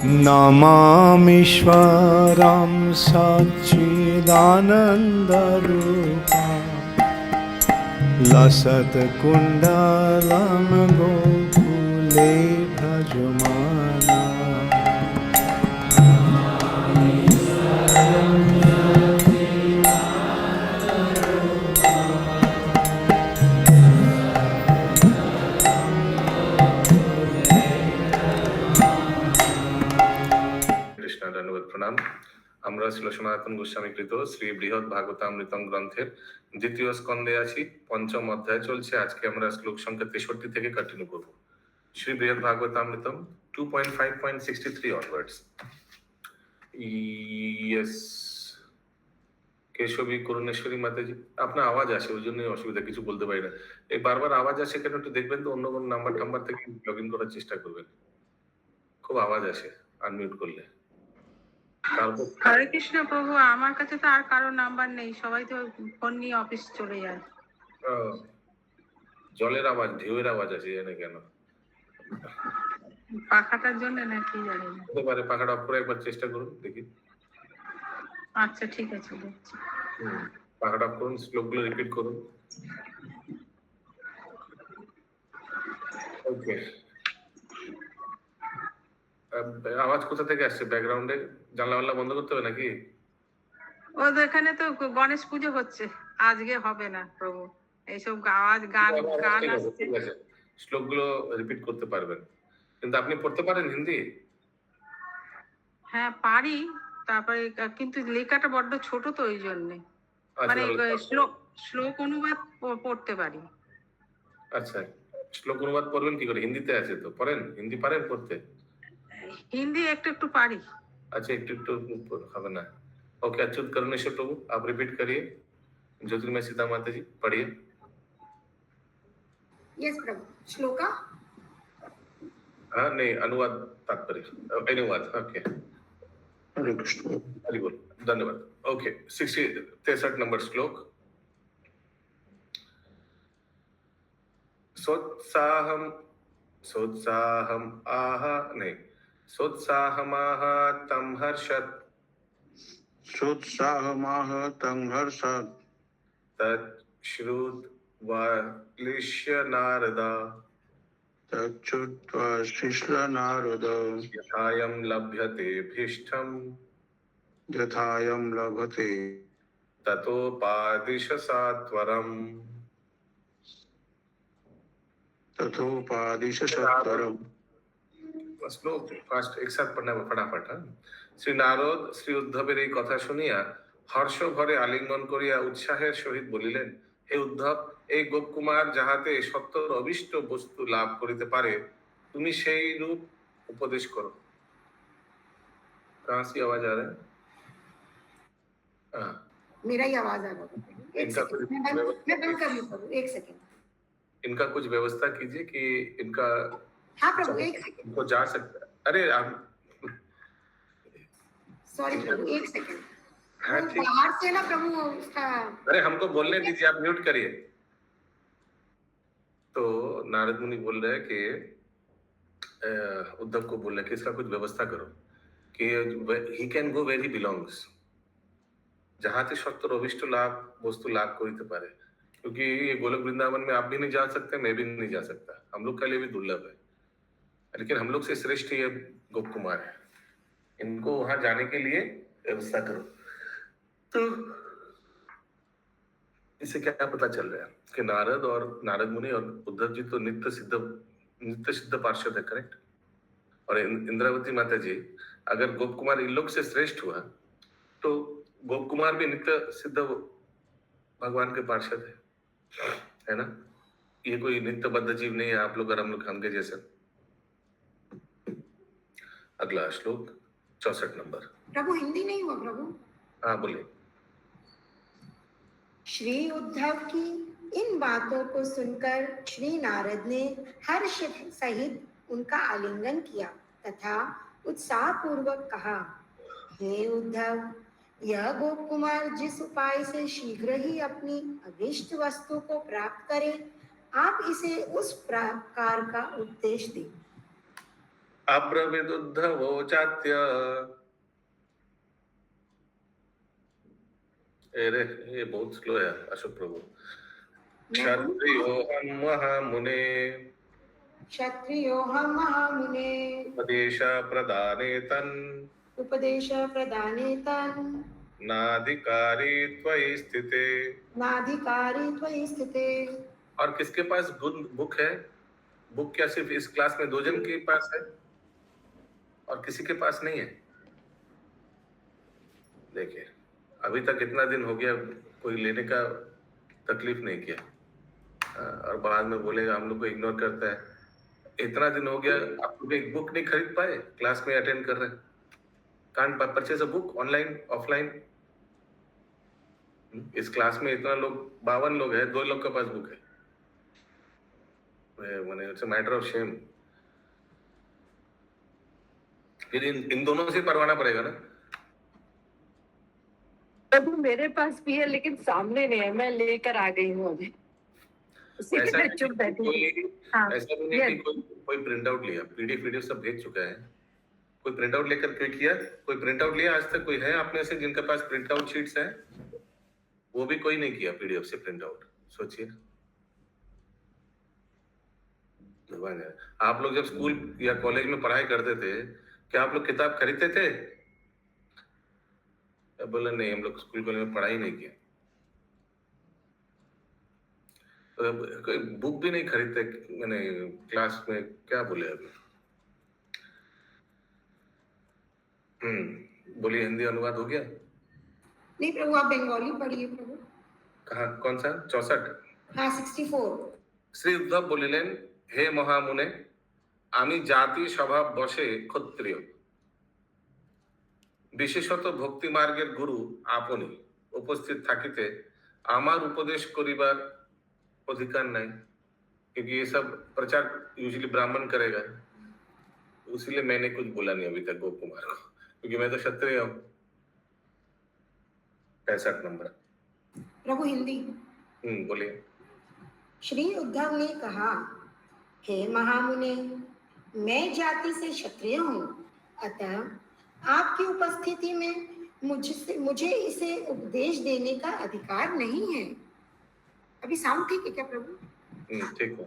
नमामीश्वरं सच्चिदानन्दरूपं लसत्कुण्डलं गोकुले भजमाना। কৃষ্ণ ধন্যবাদ প্রণাম। আমরা ছিল সনাতন গোস্বামীকৃত শ্রী বৃহৎ ভাগবতামৃতম গ্রন্থের দ্বিতীয় স্কন্ধে আছি, পঞ্চম অধ্যায় চলছে। আজকে আমরা শ্লোক সংখ্যা 63 থেকে কন্টিনিউ করব। শ্রী বৃহৎ ভাগবতামৃতম 2.5.63 onwards। ইয়েস, কেশবী করুণেশ্বরী মাতাজি, আপনার আওয়াজ আসে, ওই জন্যই অসুবিধা, কিছু বলতে পারি না। এই বারবার আওয়াজ আসে কেন একটু দেখবেন তো, অন্য কোনো নাম্বার থেকে লগ ইন করার চেষ্টা করবেন। খুব আওয়াজ আসে আনমিউট করলে। হরে কৃষ্ণ প্রভু, আমার কাছে তো আর কারো নাম্বার নেই, সবাই তো ফোন নিয়ে অফিস চলে যায়। জলের আওয়াজ, ঢেউয়ের আওয়াজ আছে, জানে কেন? পাখাটার জন্য নাকি জানি না। হতে পারে, পাখাটা অফ করে একবার চেষ্টা করুন দেখি। আচ্ছা ঠিক আছে, দেখছি। পাখাটা অফ করুন, শ্লোকগুলো রিপিট করুন। ওকে, আওয়াজ কোথা থেকে আসছে? ব্যাকগ্রাউন্ডে জানলা বন্ধ করতে হবে নাকি? ও এখানে তো গণেশ পুজো হচ্ছে, আজকে হবে না প্রভু, এইসব আওয়াজ গান আসছে। শ্লোকগুলো রিপিট করতে পারবেন, কিন্তু আপনি পড়তে পারেন হিন্দি? পারি, তারপরে কিন্তু লেখাটা বড্ড ছোট তো, ওই জন্য মানে শ্লোক অনুবাদ পড়তে পারি। আচ্ছা, শ্লোক অনুবাদ পড়বেন কি করে? হিন্দিতে আছে তো, পড়েন? হিন্দি পারেন পড়তে? হিন্দি একটু পারি। अच्छा, एक হবে না। ओके, अच्युत करुणेश्वर प्रभु आप रिपीट करिए। ज्योतिर्मय सीता माता जी पढ़िए। यस प्रभु। श्लोका? हाँ नहीं, अनुवाद तात्पर्य, अनुवाद। ओके, हरे कृष्ण, हरि बोल, धन्यवाद। ओके, 63 नंबर श्लोक। सोत्साहम आहा नहीं, सोत्साहमाह तं हर्षत्, सोत्साहमाह तं हर्षत्, तच्छ्रुत्वाश्लिष्य नारदा, तच्छ्रुत्वाश्लिष्य नारद, यथायं लभ्यते भीष्टम्, यथायं लभते ततोपादिश सात्वरम्, तथोपादिश सत्वरम्। শ্লোক ফার্স্ট এক সাথে পড়না ফটাফট। শ্রী নারদ শ্রী উদ্ধবের এই কথা শুনিয়া হর্ষ ভরে আলিঙ্গন করিয়া উৎসাহের সহিত বলিলেন, হে উদ্ধব, এই গোপকুমার যাহাতে সত্তর অভিষ্ট বস্তু লাভ করিতে পারে, তুমি সেই রূপ উপদেশ করো। कहाँ से आवाज आ रहा है? मेरा ही आवाज आ रहा है। मैं बंद कर लूं प्रभु, एक सेकंड। इनका कुछ व्यवस्था कीजिए कि इनका। हाँ प्रभु, एक सेकंड। इनको जा सकता है? अरे आप सॉरी प्रभु, एक सेकंड। हाँ ठीक, बाहर से ना प्रभु उसका। अरे हमको बोलने दीजिए, आप म्यूट करिए। तो नारद मुनि बोल रहे हैं कि उद्धव को बोल रहे कि इसका कुछ व्यवस्था करो कि he can go where he belongs, जहां से सत्तर अभिष्ट लाभ वस्तु लाभ करिते पारे, क्योंकि ये गोलक वृंदावन में आप भी नहीं जा सकते, मैं भी नहीं जा सकता, हम लोग के लिए भी दुर्लभ है, लेकिन हम लोग से श्रेष्ठ ये गोप कुमार है, इनको वहां जाने के लिए व्यवस्था करो। तो इससे क्या पता चल रहा है कि नारद मुनि और उद्धव जी तो नित्य सिद्ध पार्षद है, करेक्ट? और इंद्रावती माता जी, अगर गोप कुमार इन लोग से श्रेष्ठ हुआ तो गोप कुमार भी नित्य सिद्ध भगवान के पार्षद है ना? ये कोई नित्य बद्ध जीव नहीं है, आप लोग और हम लोग हमके जैसे। अगला श्लोक 64 नंबर। प्रभु हिंदी नहीं हुआ प्रभु? हाँ बोलिए। श्री उद्धव की इन बातों को सुनकर श्री नारद ने हर्ष सहित उनका आलिंगन किया तथा उत्साह पूर्वक कहा, हे उद्धव, यह गोप कुमार जिस उपाय से शीघ्र ही अपनी अभीष्ट वस्तु को प्राप्त करे, आप इसे उस प्रकार का उपदेश दें। अब्रवीदुद्धवोचात्य अरे ये बहुत स्लो है अशोक प्रभु। मैं बोलूं? क्षत्रियोऽहं महामुने क्षत्रियोऽहं महामुने उपदेश प्रदाने तन् उपदेश प्रदाने तन् नाधिकारी त्वयि स्थिते। नाधिकारी त्वयि स्थिते। और किसके पास बुक है? बुक क्या सिर्फ इस क्लास में 2 जन के पास है और किसी के पास नहीं है? देखिए अभी तक इतना दिन हो गया कोई लेने का तकलीफ नहीं किया। और बाद में बोलेगा हम लोग को इग्नोर करता है। इतना दिन हो गया आप लोग एक बुक नहीं खरीद पाए, क्लास में अटेंड कर रहे हैं। Can't purchase a book online offline. इस क्लास में इतना लोग 52 लोग हैं, 2 लोग के पास बुक है। मैंने it's a matter of shame. फिर इन दोनों से परवाना पड़ेगा ना। प्रभु मेरे पास भी है लेकिन सामने नहीं है, मैं लेकर आ गई हूँ अभी। उसी के लिए चुप बैठी हूँ। हाँ, ऐसा भी नहीं कि कोई प्रिंट आउट लिया, पीडीएफ सब भेज चुका है। कोई प्रिंट आउट लेकर क्यों किया? कोई प्रिंट आउट लिया आज तक? कोई है आप में से जिनके पास प्रिंट आउट शीट्स है? वो भी कोई नहीं किया पीडीएफ से प्रिंट आउट। सोचिए भगवान है। आप लोग जब स्कूल या कॉलेज में पढ़ाई करते थे क्या आप लोग किताब खरीदते थे? बोला नहीं, हम लोग स्कूल कॉलेज में पढ़ाई नहीं किया। तो कोई बुक भी नहीं खरीदते। मैंने क्लास में क्या बोले अभी? बोलिए हिंदी अनुवाद हो गया? नहीं प्रभु, आप बंगाली पढ़िए प्रभु। कहाँ कौन सा 64? हाँ 64। শ্রী উদ্ধব বলিলেন, হে মহামুনে, আমি জাতি স্বভাব বশে ক্ষত্রিয়, বিশেষত ভক্তি মার্গের গুরু আপনি উপস্থিত থাকিতে আমার উপদেশ করিবার अधिकार नहीं, क्योंकि ये सब प्रचार यूजुअली ब्राह्मण करेगा। इसलिए मैंने कुछ बोला नहीं अभी तक गोप कुमार को, क्योंकि मैं तो क्षत्रिय हूँ। 65 नंबर प्रभु हिंदी। बोलिए। श्री उद्धव ने कहा, हे महामुने, मैं जाति से क्षत्रिय हूँ, अतः आपकी उपस्थिति में मुझे इसे उपदेश देने का अधिकार नहीं है। अभी साउंड ठीक है क्या प्रभु? ठीक है।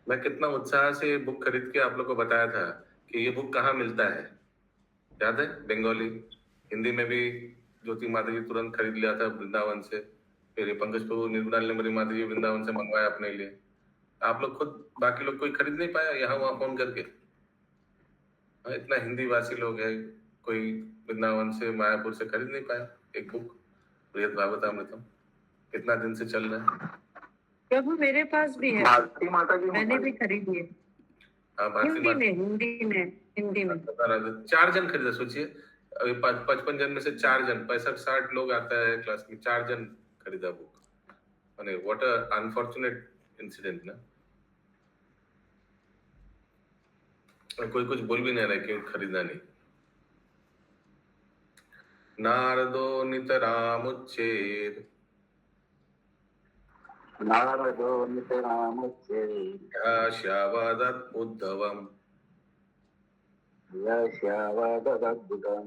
मैं कितना उत्साह से ये बुक खरीद के आप लोग को बताया था कि ये बुक कहाँ मिलता है, याद है? बंगाली, हिंदी में भी ज्योति माता जी तुरंत खरीद लिया था वृंदावन से। फिर ये पंकज प्रभु निर्मलानंदमयी माता जी वृंदावन से मंगवाया अपने लिए। आप लोग खुद, बाकी लोग कोई खरीद नहीं पाया यहाँ वहाँ फोन करके? इतना हिंदी भाषी लोग है, कोई वृंदावन से मायापुर से खरीद नहीं पाया एक बुक बृहद भागवतामृतम? कितना दिन से चल रहा है। प्रभु मेरे पास भी है, भारती माता की मैंने भी खरीदी है। हिंदी में 4 जन खरीदा। सोचिए अभी 55 जन में से 4 जन, 65-60 लोग आता है क्लास में, 4 जन खरीदा बुक। माने व्हाट अ अनफॉर्चुनेट इंसिडेंट ना। कोई कुछ बोल भी नहीं रहा क्यों खरीदा नहीं। नारदो नितरामुच्चेत नारदो नितरामुच्चेत श्यावदत् उद्धवम् यस्यावदद्बुद्धं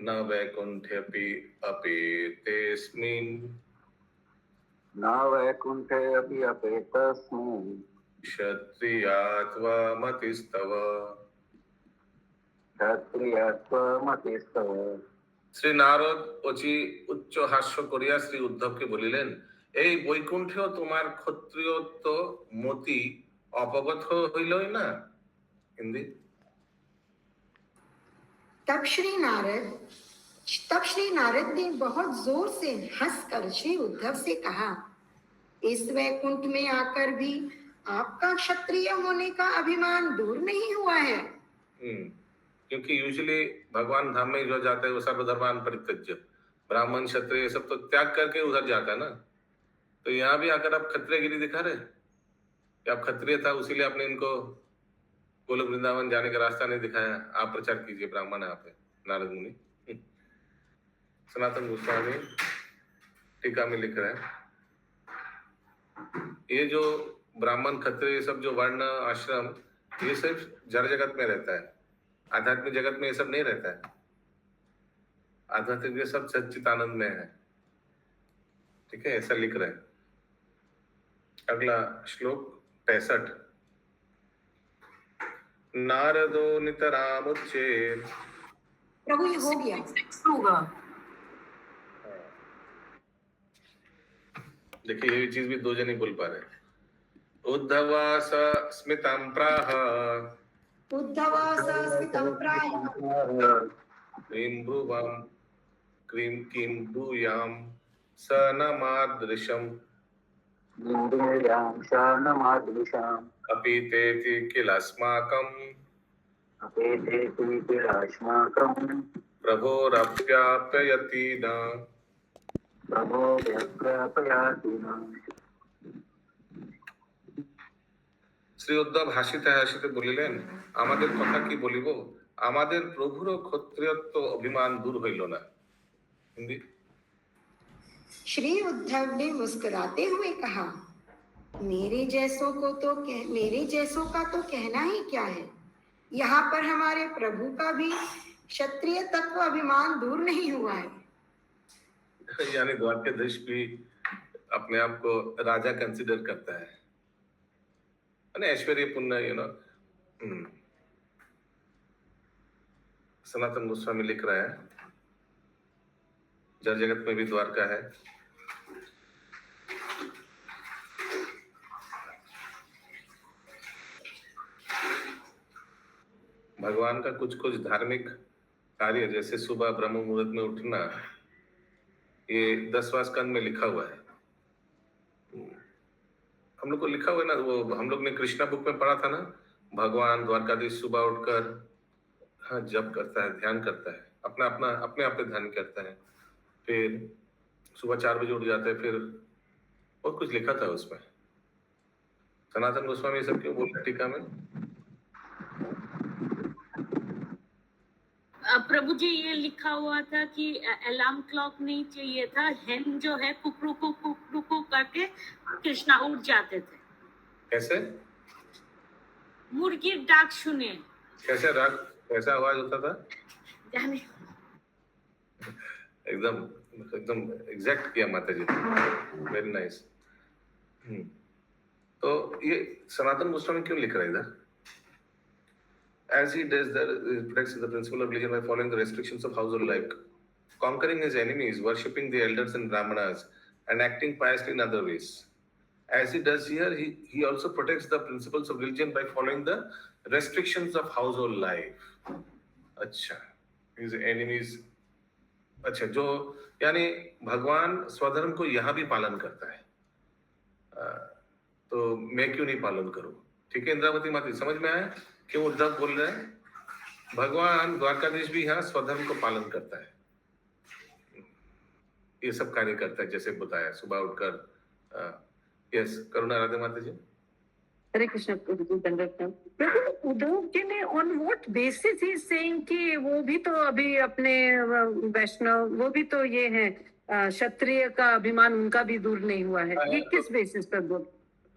न वैकुंठेऽपि अपेतेऽस्मिन् न वैकुंठे अपि अपेतस्मिन् क्षत्रियात्वमतिस्तव। क्षत्रियत्वमतिस्तव। শ্রী নারদ উচ্চ হাস্য করিয়া শ্রী উদ্ধবকে বলিলেন, এই বৈকুণ্ঠেও তোমার ক্ষত্রিয়ত্ব মতি অপগত হইলই না। হিন্দি। तब श्री नारद ने बहुत जोर से हंसकर श्री उद्धव से कहा, इस वैकुंठ में आकर भी आपका क्षत्रिय होने का अभिमान दूर नहीं हुआ है। क्योंकि यूजुअली भगवान धाम में जो जाता है वो सर्वधर्मान परित्यज्य, ब्राह्मण क्षत्रिय सब तो त्याग करके उधर जाता है ना। तो यहाँ भी आकर आप क्षत्रियगिरी दिखा रहे कि आप क्षत्रिय था, उसीलिए आपने इनको गोलोक वृंदावन जाने का रास्ता नहीं दिखाया। आप प्रचार कीजिए, ब्राह्मण है आप, नारद मुनि। सनातन गोस्वामी टीका में लिख रहे हैं, ये जो ब्राह्मण क्षत्रिय सब जो वर्ण आश्रम, ये सिर्फ जड़ जगत में रहता है, आध्यात्मिक जगत में ये सब नहीं रहता है, आध्यात्मिक ये सब सच्चिदानंद में है। ठीक है, ऐसा लिख रहे हैं। अगला श्लोक 65। नारदो नितरामुच्चेत्। प्रभु ये हो गया। होगा। देखिए ये चीज भी दो जन ही बोल पा रहे। उद्धवास स्मितं प्राह उद्धवास स्मितं प्राह क्रीं भ्रुवं क्रीं किं भूयां स न मादृशम् इन्द्रियां शानमादृशाम् अपि तेति किल अस्माकं अपेतेति किलास्माकं प्रभोरप्याप्ययति न। प्रभो व्यप्रापयाति न। শ্রী উদ্ধব হাসিতে হাসিতে বলিলেন, আমাদের কথা কি বলিব, আমাদের প্রভুর ক্ষত্রিয়ত্ব অভিমান দূর হইল না। হিন্দি। श्री उद्धव ने मुस्कुराते हुए कहा, मेरे जैसों का तो कहना ही क्या है। यहाँ पर हमारे प्रभु का भी क्षत्रिय तत्व अभिमान दूर नहीं हुआ है। यानी द्वारकाधीश भी अपने आप को राजा कंसिडर करता है, ऐश्वर्यपूर्ण, सनातन गोस्वामी लिख रहा है, जड़ जगत में भी द्वारका है। भगवान का कुछ कुछ धार्मिक कार्य, जैसे सुबह ब्रह्म मुहूर्त में उठना, ये 10वां स्कंद में लिखा हुआ है। हम लोग को लिखा हुआ है ना, वो हम लोग ने कृष्णा बुक में पढ़ा था ना, भगवान द्वारकाधीश सुबह उठकर हाँ जप करता है, ध्यान करता है, अपने आप पे ध्यान करता है, फिर सुबह 4 बजे उठ जाता है, फिर और कुछ लिखा था उसमें। सनातन गोस्वामी ये सब क्यों बोलते हैं टीका में? प्रभु जी ये लिखा हुआ था कि अलार्म क्लॉक नहीं चाहिए था, हेन जो है कुकरू करके कृष्णा उठ जाते थे। कैसे? मुर्गी डाक सुने। कैसा आवाज होता था? जाने एकदम एग्जैक्ट किया माता जी, वेरी नाइस। तो ये सनातन गोस्वामी क्यों लिख रहा है इधर? As he does that, he protects the principle of religion by following the restrictions of household life, conquering his enemies, worshipping the elders and brahmanas, and acting piously in other ways. As he does here, he also protects the principles of religion by following the restrictions of household life. अच्छा, his enemies, अच्छा, जो यानी भगवान स्वधर्म को यहाँ भी पालन करता है, तो मैं क्यों नहीं पालन करूं? ठीक है इंद्रावती माता, समझ में आया क्यों उद्धव बोल रहे हैं? भगवान द्वारकाधीश भी यहाँ स्वधर्म को पालन करता है, ये सब कार्य करता है, जैसे बताया सुबह उठकर। यस, करुणा राधे माता जी। हरे कृष्ण प्रभु जी, दंडवत प्रभु। उद्धव जी ने on what basis he saying कि वो भी तो अभी अपने वैष्णव, वो भी तो ये है क्षत्रिय का अभिमान उनका भी दूर नहीं हुआ है, ये किस बेसिस पर बोल?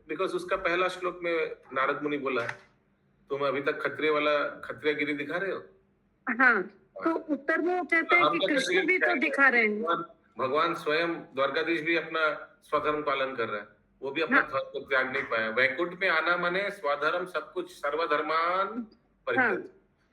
बिकॉज उसका पहला श्लोक में नारद मुनि बोला है, तुम अभी तक क्षत्रियगिरी दिखा रहे हो। हाँ, तो उत्तर में कहते हैं कि कृष्ण भी तो दिखा रहे हैं। भगवान स्वयं द्वारकाधीश भी अपना स्वधर्म पालन कर रहा है, वो भी अपना धर्म को त्याग नहीं पाया। वैकुंठ में आना माने स्वधर्म सब कुछ, सर्वधर्मान परित्यज्य।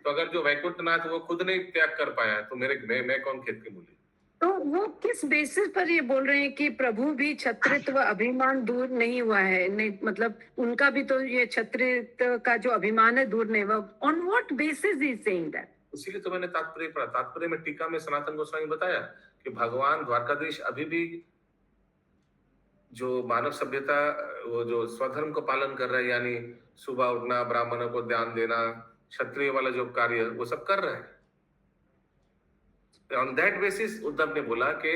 तो अगर जो वैकुंठनाथ वो खुद नहीं त्याग कर पाया, तो मैं कौन खेत की मूली? तो वो किस बेसिस पर ये बोल रहे हैं कि प्रभु भी क्षत्रित्व अभिमान दूर नहीं हुआ है? नहीं, मतलब उनका भी तो ये क्षत्रित्व का जो अभिमान है दूर नहीं हुआ। On what basis he saying that? इसीलिए तो मैंने तात्पर्य पढ़ा। तात्पर्य में टीका में सनातन गोस्वामी बताया कि भगवान द्वारकाधीश अभी भी जो मानव सभ्यता, वो जो स्वधर्म को पालन कर रहा है, यानी सुबह उठना, ब्राह्मणों को ध्यान देना, क्षत्रिय वाला जो कार्य, वो सब कर रहे हैं। ऑन दैट बेसिस उद्धव ने बोला कि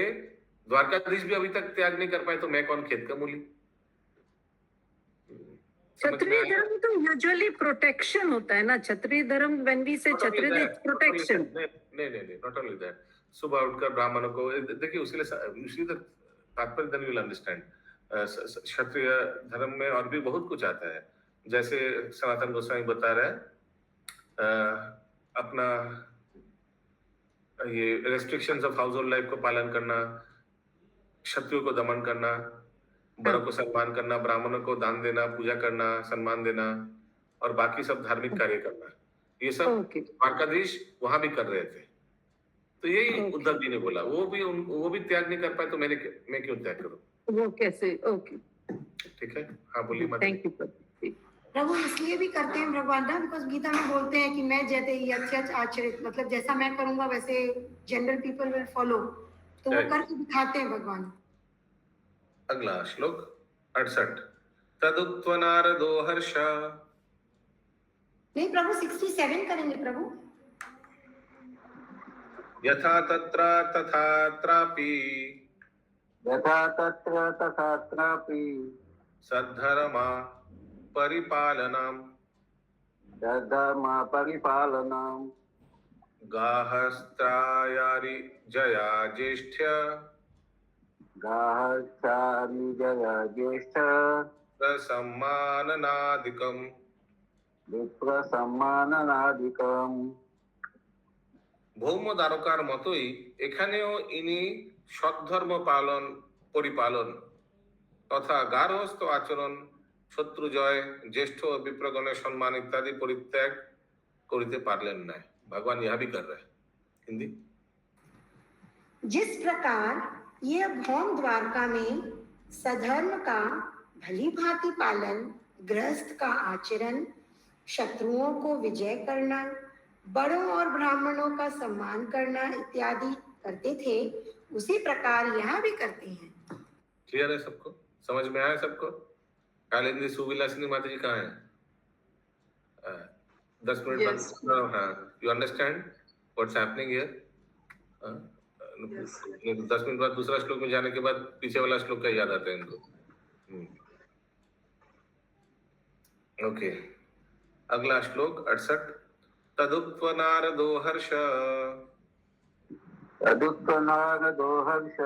द्वारकाधीश भी अभी तक त्याग नहीं कर पाए, तो मैं कौन खेत का मूली? क्षत्रिय धर्म तो यूजुअली प्रोटेक्शन होता है ना, क्षत्रिय धर्म व्हेन वी से क्षत्रिय प्रोटेक्शन। नहीं, नॉट ओनली दैट। सुबह उठकर ब्राह्मणों को देखिए, उसी तात्पर्य देन विल अंडरस्टैंड। क्षत्रिय धर्म में और भी बहुत कुछ आता है, जैसे सनातन गोस्वामी बता रहे हैं, अपना ये restrictions of house hold life को पालन करना, शत्रुओं को दमन करना, बड़ों को सम्मान करना, ब्राह्मणों को दान देना, पूजा करना, सम्मान देना और बाकी सब धार्मिक कार्य करना, ये सब ओके द्वारकाधीश वहां भी कर रहे थे। तो यही ओके उद्धव जी ने बोला, वो भी त्याग नहीं कर पाए तो मैं क्यों त्याग करूं? वो कैसे ओके ठीक है, हाँ बोलिए माता। थैंक यू प्रभु प्रभु इसलिए भी करते हैं भगवान ना, बिकॉज गीता में बोलते हैं कि मैं जैसे यथ आचरित, मतलब जैसा मैं करूंगा वैसे जनरल पीपल विल फॉलो, तो वो Right. करके दिखाते हैं भगवान। अगला श्लोक 68। तदुक्त्वा नारदो हर्ष। नहीं प्रभु 67 करेंगे प्रभु। यथा तत्र तथात्रापि यथा तत्र तथात्रापि सद्धर्मा परिपालनम् धर्मा परिपालनम् गाहस्त्रायारि जया ज्येष्ठ्य गाहस्यामि जय ज्येष्ठ सम्माननादिकम्। विप्रसम्माननादिकम्। ভৌম দ্বারকার মতোই এখানেও ইনি সদ্ধর্ম পালন পরিপালন তথা গার্হস্থ আচরণ, শত্রু জয়, জ্যেষ্ঠ বিপ্রগণের সম্মান ইত্যাদি পরিত্যাগ করিতে পারলেন না। भगवान यह भी कर रहे हैं। हिंदी। जिस प्रकार यह भौम द्वारका में सधर्म का भली भांति पालन, गृहस्थ का आचरण, शत्रुओं को विजय करना, बड़ों और ब्राह्मणों का सम्मान करना इत्यादि करते थे, उसी प्रकार यहाँ भी करते हैं। क्लियर है सबको? समझ में आया सबको? कालिंदी सुविलासिनी माता जी कहाँ है? 10 मिनट बाद। हाँ, you understand what's happening here? 10 minute बाद दूसरा श्लोक में जाने के बाद पीछे वाला श्लोक का याद आता है इनको। ओके, अगला श्लोक 68। तदुक्त्वा नारदो हर्ष तदुक्त्वा नारदो हर्ष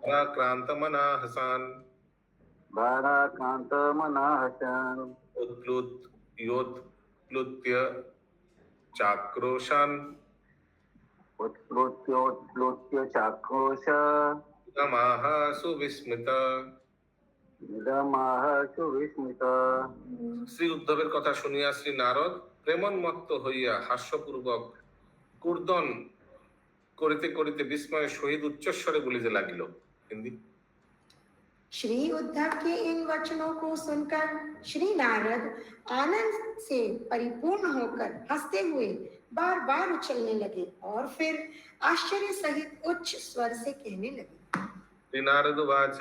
पराक्रान्तमनः हसान् भाराक्रान्तमनःसन् उत्प्लुत्य चाक्रोशान् उत्प्लुत्योत्प्लुत्य चाक्रोश इदमाह सुविस्मित। इदमाह सुविस्मित। শ্রী উদ্ধবের কথা শুনিয়া শ্রী নারদ প্রেমন্মত্ত হইয়া হাস্যপূর্বক কুর্দন করিতে করিতে বিস্ময়ের সহিত উচ্চস্বরে বলিতে লাগিল। হিন্দি। श्री उद्धव के इन वचनों को सुनकर श्री नारद आनंद से परिपूर्ण होकर हंसते हुए बार बार उछलने लगे और फिर आश्चर्य सहित उच्च स्वर से कहने लगे। श्री नारद उवाच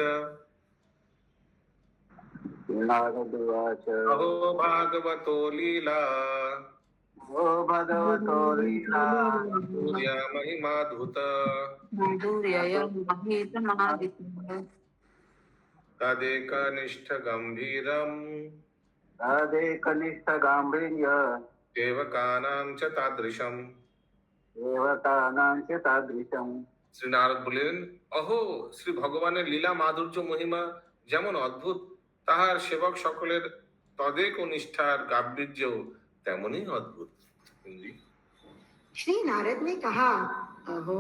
नारद उवाच अहो भागवतो लीला ओ भगवतो लीला सूर्या महिमाधुत तदेकनिष्ठ गंभीरम् तदेकनिष्ठ गाम्भीर्य सेवकानां च तादृशम्। देवतानां च तादृशम्। শ্রী নারদ বললেন, অহো শ্রী ভগবানের লীলা মাধুর্য মহিমা যেমন অদ্ভুত, তাহার সেবক সকলের তদেক নিষ্ঠার গাম্ভীর্য তেমনই অদ্ভুত। হিন্দি। श्री नारद ने कहा, अहो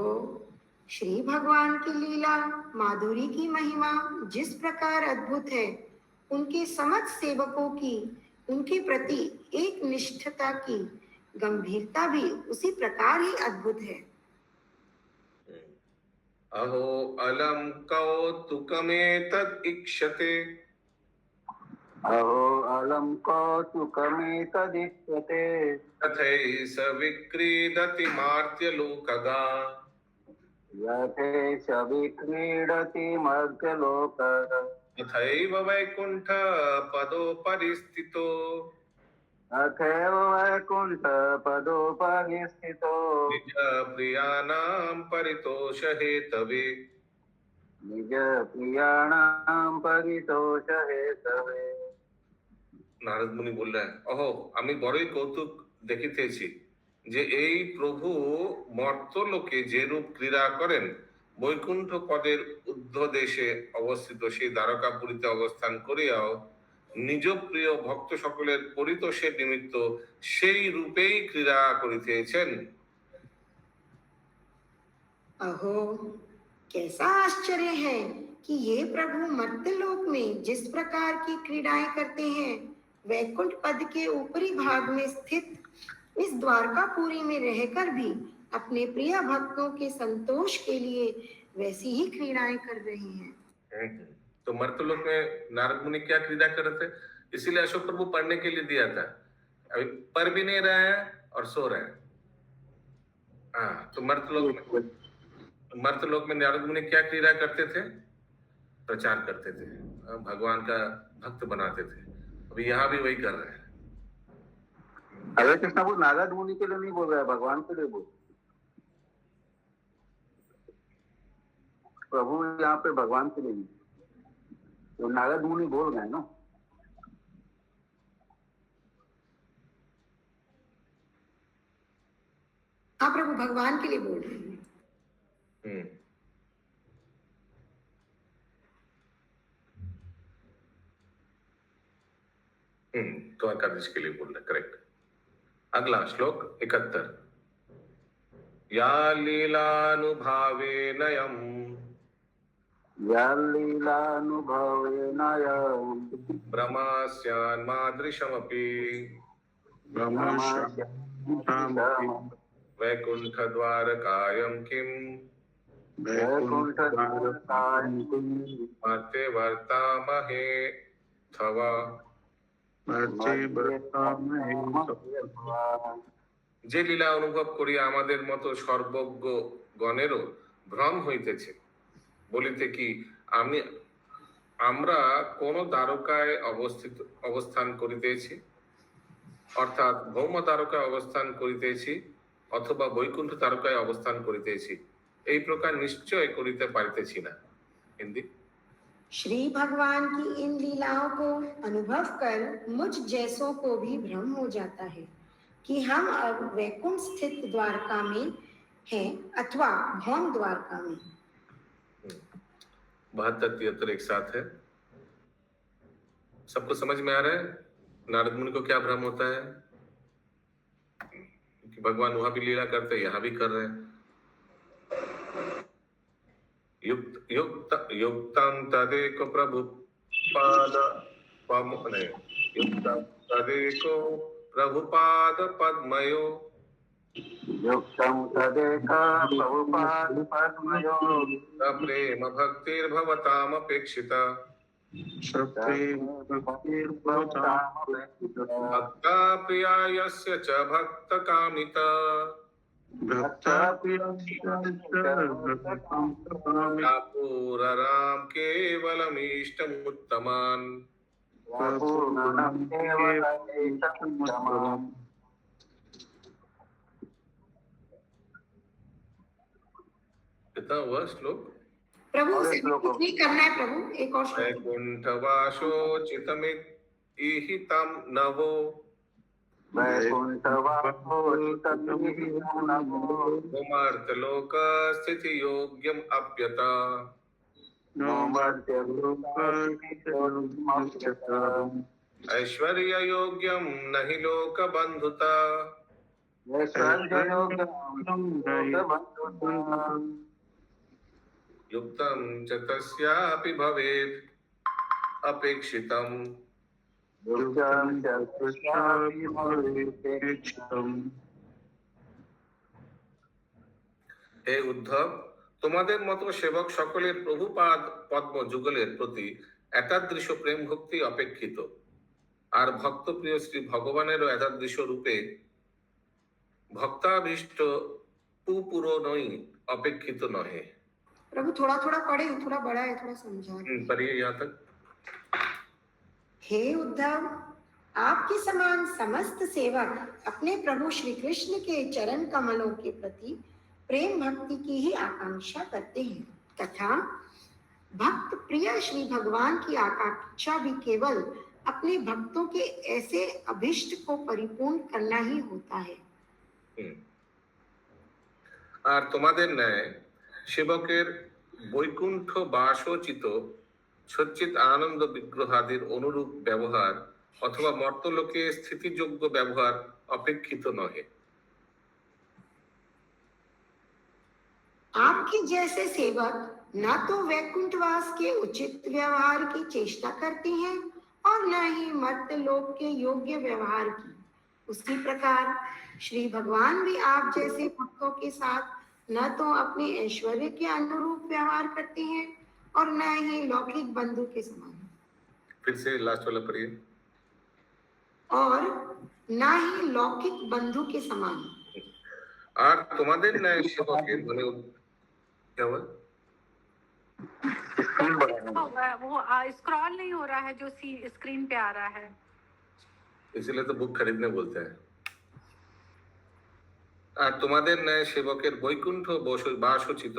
श्री भगवान की लीला माधुरी की महिमा जिस प्रकार अद्भुत है, उनके समस्त सेवकों की उनके प्रति एक निष्ठता की गंभीरता भी उसी प्रकार ही अद्भुत है। अहो अलम कौतुकमेतद् इक्षते अहो अलम कौतुकमेतदिष्यते तथैष विक्रीडति मार्त्यलोकगा। यथेष विक्रीडति मर्त्यलोकः तथैव वैकुण्ठ पदोपरि स्थितो अथैव वैकुण्ठपदोपरि स्थितो निज प्रियाणां परितोषहेतवे। निज प्रियाणां परितोषहेतवे। নারদ মুনি বললেন, অহো আমি বড়ই কৌতুক দেখিতেছি যে এই প্রভু মর্তলোকে যে রূপ ক্রীড়া করেন, বৈকুণ্ঠ পদের ঊর্ধ্ব দেশে অবস্থিত সেই দ্বারকাপুরীতে অবস্থান করিয়াও নিজ প্রিয় ভক্ত সকলের পরিতোষের নিমিত্ত সেই রূপেই ক্রীড়া করিতেছেন। अहो, कैसा आश्चर्य है कि ये प्रभु मर्त्यलोक में जिस प्रकार की क्रीड़ाएं करते हैं, वैकुंठ पद के ऊपरी भाग में स्थित इस द्वारकापुरी में रहकर भी अपने प्रिय भक्तों के संतोष के लिए वैसी ही क्रीड़ाएं कर रहे हैं। तो मर्त्यलोक में नारद मुनि क्या क्रीड़ा कर रहे थे, इसीलिए अशोक प्रभु पढ़ने के लिए दिया था। अभी पढ़ भी नहीं रहे हैं और सो रहे हैं। हाँ, तो मर्त्यलोक में नारद मुनि क्या क्रीड़ा करते थे, प्रचार करते थे, भगवान का भक्त बनाते थे। अभी यहाँ भी वही कर रहे हैं। हरे कृष्णा बोल, नारद मुनि के लिए नहीं बोल रहा है, भगवान के लिए बोल। प्रभु यहाँ पे भगवान के लिए नहीं, तो नारद मुनि बोल रहे हैं ना। हाँ प्रभु भगवान के लिए बोल रहे हैं। द्वारकाधीश के लिए बोल रहे, करेक्ट। अगला श्लोक 71। या लीलानुभावेन यम् या लीलानुभवेन यम् ब्रह्मास्यान् मादृशमपि वैकुण्ठद्वारकायं किम् मर्त्ये वर्तामहे थव। যে লীলা অনুভব করি আমাদের মতো সর্বজ্ঞ গণেরও ভ্রম হইতেছে, বলিতে কি আমরা কোন দ্বারকায় অবস্থান করিতেছি, অর্থাৎ ভৌম দ্বারকায় অবস্থান করিতেছি অথবা বৈকুণ্ঠ দ্বারকায় অবস্থান করিতেছি, এই প্রকার নিশ্চয় করিতে পারিতেছি না। হিন্দি। श्री भगवान की इन लीलाओं को अनुभव कर मुझ जैसों को भी भ्रम हो जाता है कि हम अब वैकुंठ स्थित द्वारका में हैं अथवा भौम द्वारका में। 72-73 एक साथ है। सबको समझ में आ रहा है नारद मुनि को क्या भ्रम होता है कि भगवान वहां भी लीला करते हैं, यहाँ भी कर रहे हैं। युक्तं तदेको प्रभुपाद तदेको प्रभुपाद पद्मयो युक्तं तदेका प्रभुपाद पद्मयो प्रेम भक्तिर्भवतामपेक्षिता भक्ता प्रिया यस्य च भक्तकामिता पूरराम केवलमीष्टमुत्तमान्। कितना हुआ श्लोक? प्रभु कुछ नहीं करना है प्रभु, एक और श्लोक। वैकुण्ठवासोचितमिहितं नवो मर्त्यलोकस्थितियोग्यम् अप्यता ऐश्वर्ययोग्यं नहि लोकबन्धुता युक्तं च तस्यापि भवेत् अपेक्षितम्। হে উদ্ধব, তোমাদের মতো সেবক সকলের প্রভুপাদ পদ্ম যুগলের প্রতি এতাদৃশ প্রেম ভক্তি অপেক্ষিত, আর ভক্ত প্রিয় শ্রী ভগবানেরও এতাদৃশ রূপে ভক্তাভীষ্ট পুপুরনই অপেক্ষিত নহে। प्रभु थोड़ा थोड़ा पढ़े, थोड़ा बड़ा है, थोड़ा समझा। पढ़िए यहाँ तक। हे उद्धव, आपके समान समस्त सेवक अपने प्रभु श्री कृष्ण के चरण कमलों के प्रति प्रेम भक्ति की ही आकांक्षा करते हैं तथा भक्त प्रिय श्री भगवान की आकांक्षा भी केवल अपने भक्तों के ऐसे अभिष्ट को परिपूर्ण करना ही होता है। আর তোমাদের ন্যায় সেবকের বৈকুণ্ঠ বাসোচিত সচ্চিত আনন্দ বিগ্রহাদির অনুরূপ ব্যবহার অথবা মর্তলোকে স্থিতিযোগ্য ব্যবহার অপেক্ষিত নহে। आपके जैसे सेवक न तो वैकुंठवास के उचित व्यवहार की चेष्टा करते हैं और न ही मर्त्यलोक के योग्य व्यवहार की। उसी प्रकार श्री भगवान भी आप जैसे भक्तों के साथ न तो अपने ऐश्वर्य के अनुरूप व्यवहार करते हैं और न ही लौकिक बंधु के समान, फिर से लास्ट वाला पढ़िए। और न ही लौकिक बंधु के समान। আর তোমাদের ন্যায় সেবকের মানে क्या हुआ? स्क्रीन बढ़ाना वो स्क्रॉल नहीं हो रहा है जो स्क्रीन पे आ रहा है। इसीलिए तो बुक खरीदने बोलते हैं। আর তোমাদের ন্যায় সেবকের বৈকুণ্ঠ বাসোচিত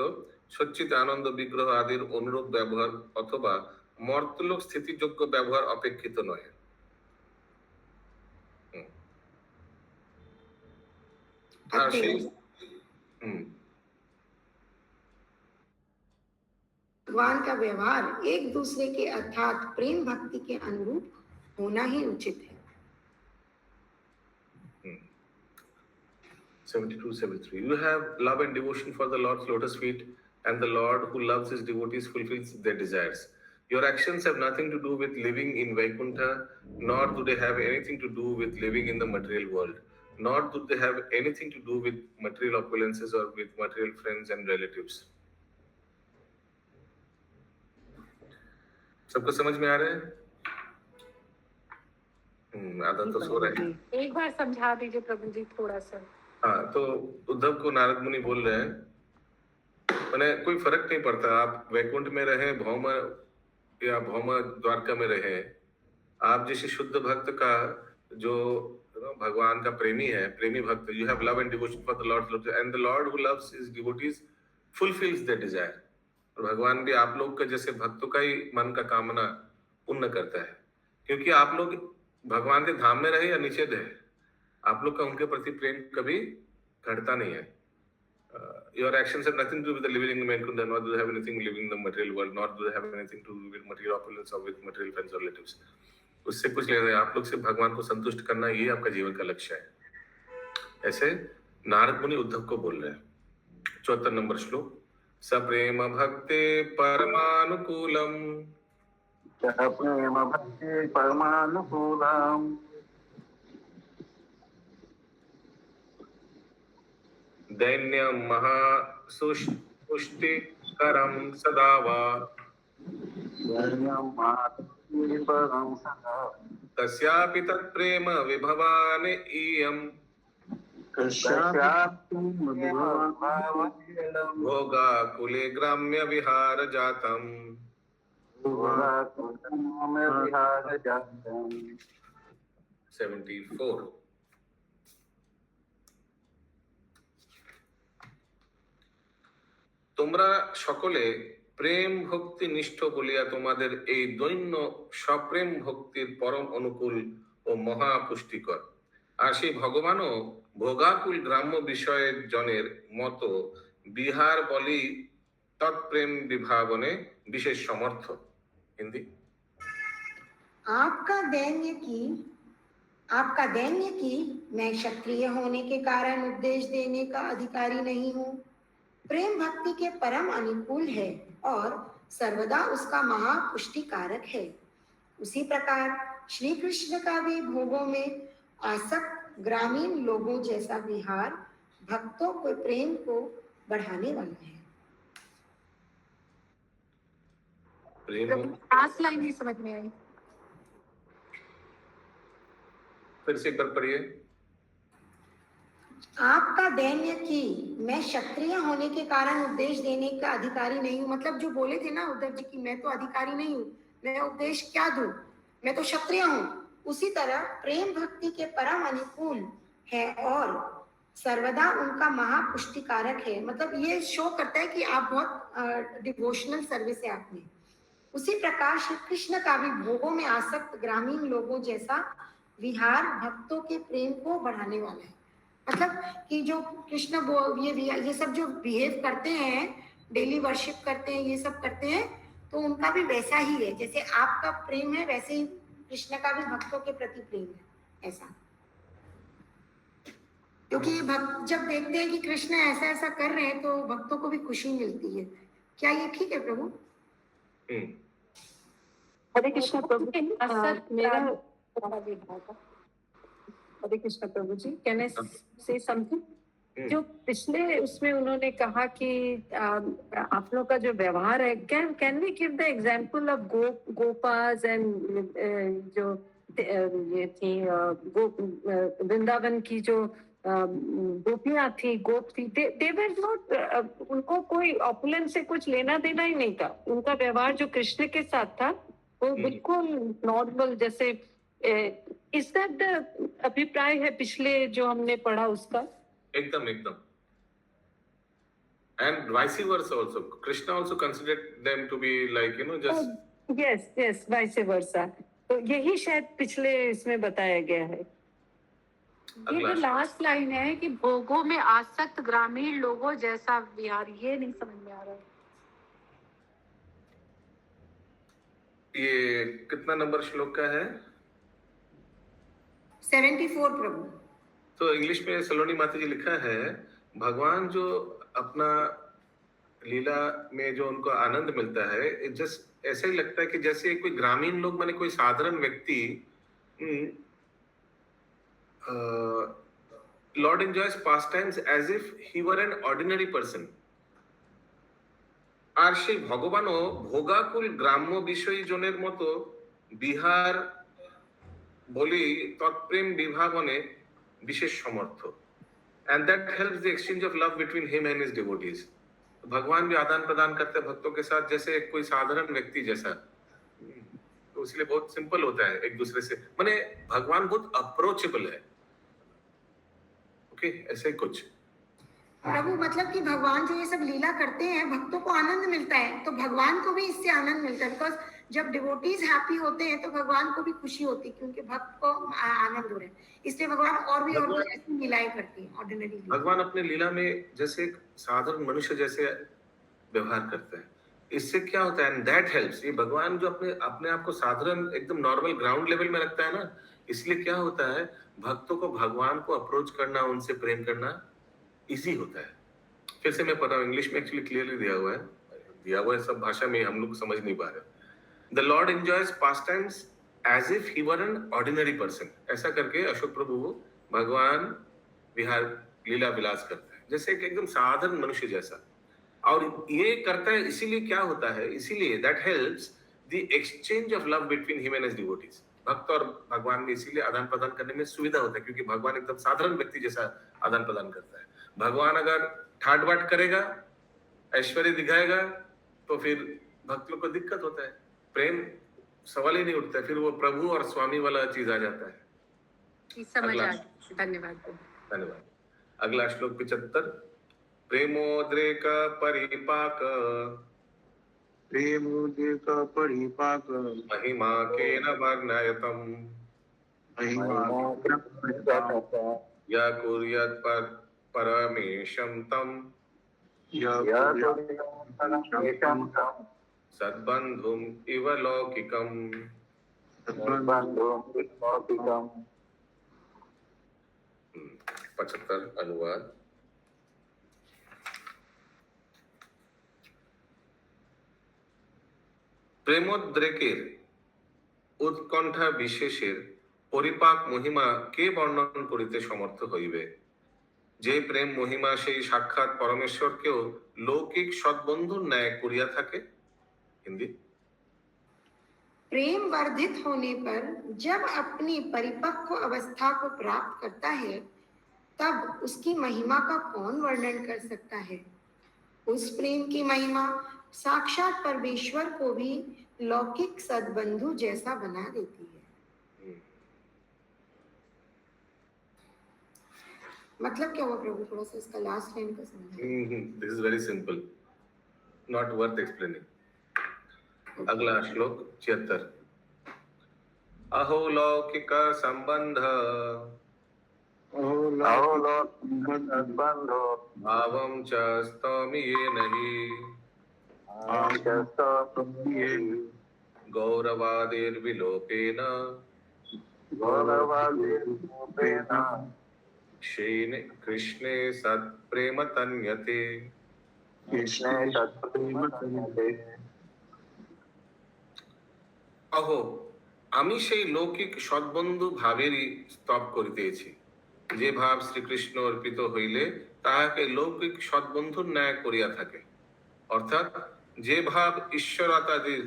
সচ্চিত আনন্দ বিগ্রহ আদির অনুরূপ ব্যবহার অথবা মর্তলোক স্থিতিযোগ্য ব্যবহার অপেক্ষিত নয়। আর সেই भगवान का व्यवहार एक दूसरे के अर्थात प्रेम भक्ति के अनुरूप होना ही उचित है। 72-73. You have love and devotion for the Lord's lotus feet, and the Lord who loves his devotees fulfills their desires. Your actions have nothing to do with living in Vaikuntha, nor do they have anything to do with living in the material world, nor do they have anything to do with material opulences or with material friends and relatives. सबको समझ में आ रहा है? आधा तो सो रहा है। एक बार समझा दीजिए प्रभु जी थोड़ा सा। हाँ, तो उद्धव को नारद मुनि बोल रहे हैं मैंने कोई फर्क नहीं पड़ता आप वैकुंठ में रहे भौम या भौम द्वारका में रहे, आप जैसे शुद्ध भक्त का जो भगवान का प्रेमी है, प्रेमी भक्त, you have love and devotion for the Lord and the Lord who loves his devotees fulfils there Dzire. और भगवान भी आप लोग का जैसे भक्तों का ही मन का कामना पूर्ण करता है, क्योंकि आप लोग भगवान के धाम में रहे या नीचे रहे, आप लोग का उनके प्रति प्रेम कभी घटता नहीं है। Your actions have nothing to do with the living in Vaikuntha, nor do they have anything living in the material world, nor do they have anything to do with material opulence or with material friends or relatives. उससे कुछ लेना है, आप लोग से भगवान को संतुष्ट करना ये आपका जीवन का लक्ष्य है। ऐसे नारद मुनि उद्धव को बोल रहे हैं। 74 नंबर श्लोक। सप्रेम भक्ते परमानुकूलम प्रेम भक्ति परमानुकूलम दैन्यं महासुष्टिकरं सदा वा तस्यापि तत्प्रेम विभवान इयं भोगाकुले ग्राम्य विहार जातम्। 74 তোমরা সকলে প্রেম ভক্তি নিষ্ঠ বলিয়া তোমাদের এই দৈন্য সপ্রেম ভক্তির পরম অনুকূল ও মহা পুষ্টিকর। আর সেই ভগবানও ভোগাকুল গ্রাম্য বিষয়ের জনের মতো বিহার বলি তৎপ্রেম বিভাবনে বিশেষ সমর্থ। हिंदी आपका दैन्य की मैं क्षत्रिय होने के कारण उपदेश देने का अधिकारी नहीं हूँ, प्रेम भक्ति के परम अनुकूल है और सर्वदा उसका महापुष्टि कारक है। उसी प्रकार श्री कृष्ण का भी भोगों में आसक्त ग्रामीण लोगों जैसा विहार भक्तों को प्रेम को बढ़ाने वाला है। लास्ट लाइन नहीं समझ में आई, फिर से एक बार पढ़िए। आपका दैन्य की मैं क्षत्रिय होने के कारण उपदेश देने का अधिकारी नहीं हूँ, मतलब जो बोले थे ना उद्धव जी की मैं तो अधिकारी नहीं हूँ, मैं उपदेश क्या दूं, मैं तो क्षत्रिय हूँ। उसी तरह प्रेम भक्ति के परम अनुकूल है और सर्वदा उनका महापुष्टिकारक है, मतलब ये शो करता है कि आप बहुत डिवोशनल सर्विस है आप में। उसी प्रकार श्री कृष्ण का भी भोगों में आसक्त ग्रामीण लोगों जैसा विहार भक्तों के प्रेम को बढ़ाने वाला है, मतलब कि जो कृष्ण ये सब जो बिहेव करते हैं, डेली वर्शिप करते हैं, ये सब करते हैं, तो उनका भी वैसा ही है, जैसे आपका प्रेम है वैसे ही कृष्ण का भी भक्तों के प्रति प्रेम है, ऐसा। क्योंकि भक्त जब देखते हैं कि कृष्ण ऐसा ऐसा कर रहे हैं तो भक्तों को भी खुशी मिलती है। क्या ये ठीक है प्रभु? हरे कृष्ण प्रभु। मेरा हरे कृष्ण प्रभु जी, कैन आई से समथिंग? जो पिछले उसमें उन्होंने कहा कि आप लोग का जो व्यवहार है, can we give the example of गोपास एंड जो ये थी वृंदावन की जो गोपियां थी, गोप थी, दे वर नॉट, उनको कोई ऑपुलेंस से कुछ लेना देना ही नहीं था। उनका व्यवहार जो कृष्ण के साथ था वो बिल्कुल नॉर्मल, जैसे इज दैट द अभिप्राय है पिछले जो हमने पढ़ा उसका? एकदम एकदम। And vice versa also. Krishna also considered them to be like, just... Yes, vice versa. तो यही शायद पिछले इसमें बताया गया है। ये जो लास्ट लाइन है कि भोगों में आसक्त ग्रामीण लोगों जैसा विहार, ये नहीं समझ में आ रहा। ये कितना नंबर श्लोक का है? 74 प्रभु। तो इंग्लिश में सलोनी माता जी लिखा है, भगवान जो अपना लीला में जो उनको आनंद मिलता है, जस्ट ऐसा ही लगता है कि जैसे कोई ग्रामीण लोग, माने कोई साधारण व्यक्ति, lord enjoys pastimes as if he were an ordinary person. আর সেই ভগবানও ভোগাকুল গ্রাম্য বিষয়ী জনের মতো বিহার বলি তৎপ্রেম বিভাবনে বিশেষ সমর্থ। And that helps the exchange of love between him and his devotees. भगवान भी आदान प्रदान करते हैं भक्तों के साथ जैसे कोई साधारण व्यक्ति जैसा। तो इसलिए बहुत सिंपल होता है एक दूसरे से, माने भगवान बहुत अप्रोचेबल है। ओके, ऐसे ही कुछ प्रभु, मतलब कि भगवान जो ये सब लीला करते हैं भक्तों को आनंद मिलता है, तो भगवान को भी इससे आनंद मिलता है। बिकॉज जब डिवोटीज हैप्पी होते हैं तो भगवान को भी खुशी होती है, क्योंकि भक्त को आनंद हो रहा है, इसलिए भगवान और भी ऐसी लीलाएं करते हैं, ऑर्डिनरी। भगवान अपने लीला में जैसे एक साधारण मनुष्य जैसे व्यवहार करते हैं। इससे क्या होता है, एंड दैट हेल्प्स। ये भगवान जो अपने आप को साधारण एकदम नॉर्मल ग्राउंड लेवल में रखता है ना, इसलिए क्या होता है, भक्तों को भगवान को अप्रोच करना, उनसे प्रेम करना इजी होता है। फिर से मैं पढ़ रहा हूँ, इंग्लिश में एक्चुअली क्लियरली दिया हुआ है सब भाषा में, हम लोग समझ नहीं पा रहे। The lord enjoys pastimes as if he were an ordinary person. ऐसा करके अशोक प्रभु भगवान विहार लीला विलास करता है जैसे एक एकदम साधारण मनुष्य जैसा। और ये करता है इसीलिए क्या होता है, इसीलिए that helps the exchange of love between him and his devotees. भक्त और भगवान में इसीलिए आदान प्रदान करने में सुविधा होता है, क्योंकि भगवान एकदम साधारण व्यक्ति जैसा आदान प्रदान करता है। भगवान अगर ठाट बाट करेगा, ऐश्वर्य दिखाएगा, तो फिर भक्त लोग को दिक्कत होता है, प्रेम सवाल ही नहीं उठता है, फिर वो प्रभु और स्वामी वाला चीज आ जाता है। समझ आ गया, धन्यवाद। अगला श्लोक 75। प्रेमोद्रेक परिपाक, प्रेमोद्रेक परिपाक, महिमा केन वर्णयतम्, या कुर्यात् परमेशं तम्, सद्बन्धुम् इव लौकिकम्। 75 अनुवाद। প্রেমোদ্রেকের উৎকণ্ঠা বিশেষের পরিপাক মহিমা কে বর্ণন করিতে সমর্থ হইবে? যে প্রেম মহিমা সেই সাক্ষাৎ পরমেশ্বরকেও লৌকিক সদ্বন্ধুর ন্যায় করিয়া থাকে। हिंदी। प्रेम वर्धित होने पर जब अपनी परिपक्व अवस्था को प्राप्त करता है, तब उसकी महिमा का कौन वर्णन कर सकता है? उस प्रेम की महिमा साक्षात परमेश्वर को भी लौकिक सद्बंधु जैसा बना देती है। मतलब क्या हुआ प्रभु, थोड़ा सा इसका लास्ट लाइन का समझाइए। This is very simple, not worth explaining. अगला श्लोक 76। अहो लौकिक संबंध, भावं च स्तौमि ये नहि, गौरवादेर्विलोपेन क्षीणे कृष्णे सत्प्रेम तन्यते। अहो আমি সেই লৌকিক সদ্বন্ধু ভাবেরই স্তব করিতেছি, যে ভাব শ্রীকৃষ্ণ অর্পিত হইলে তাহাকে লৌকিক সদ্বন্ধুর ন্যায় করিয়া থাকে, অর্থাৎ যে ভাব ঈশ্বরতাদির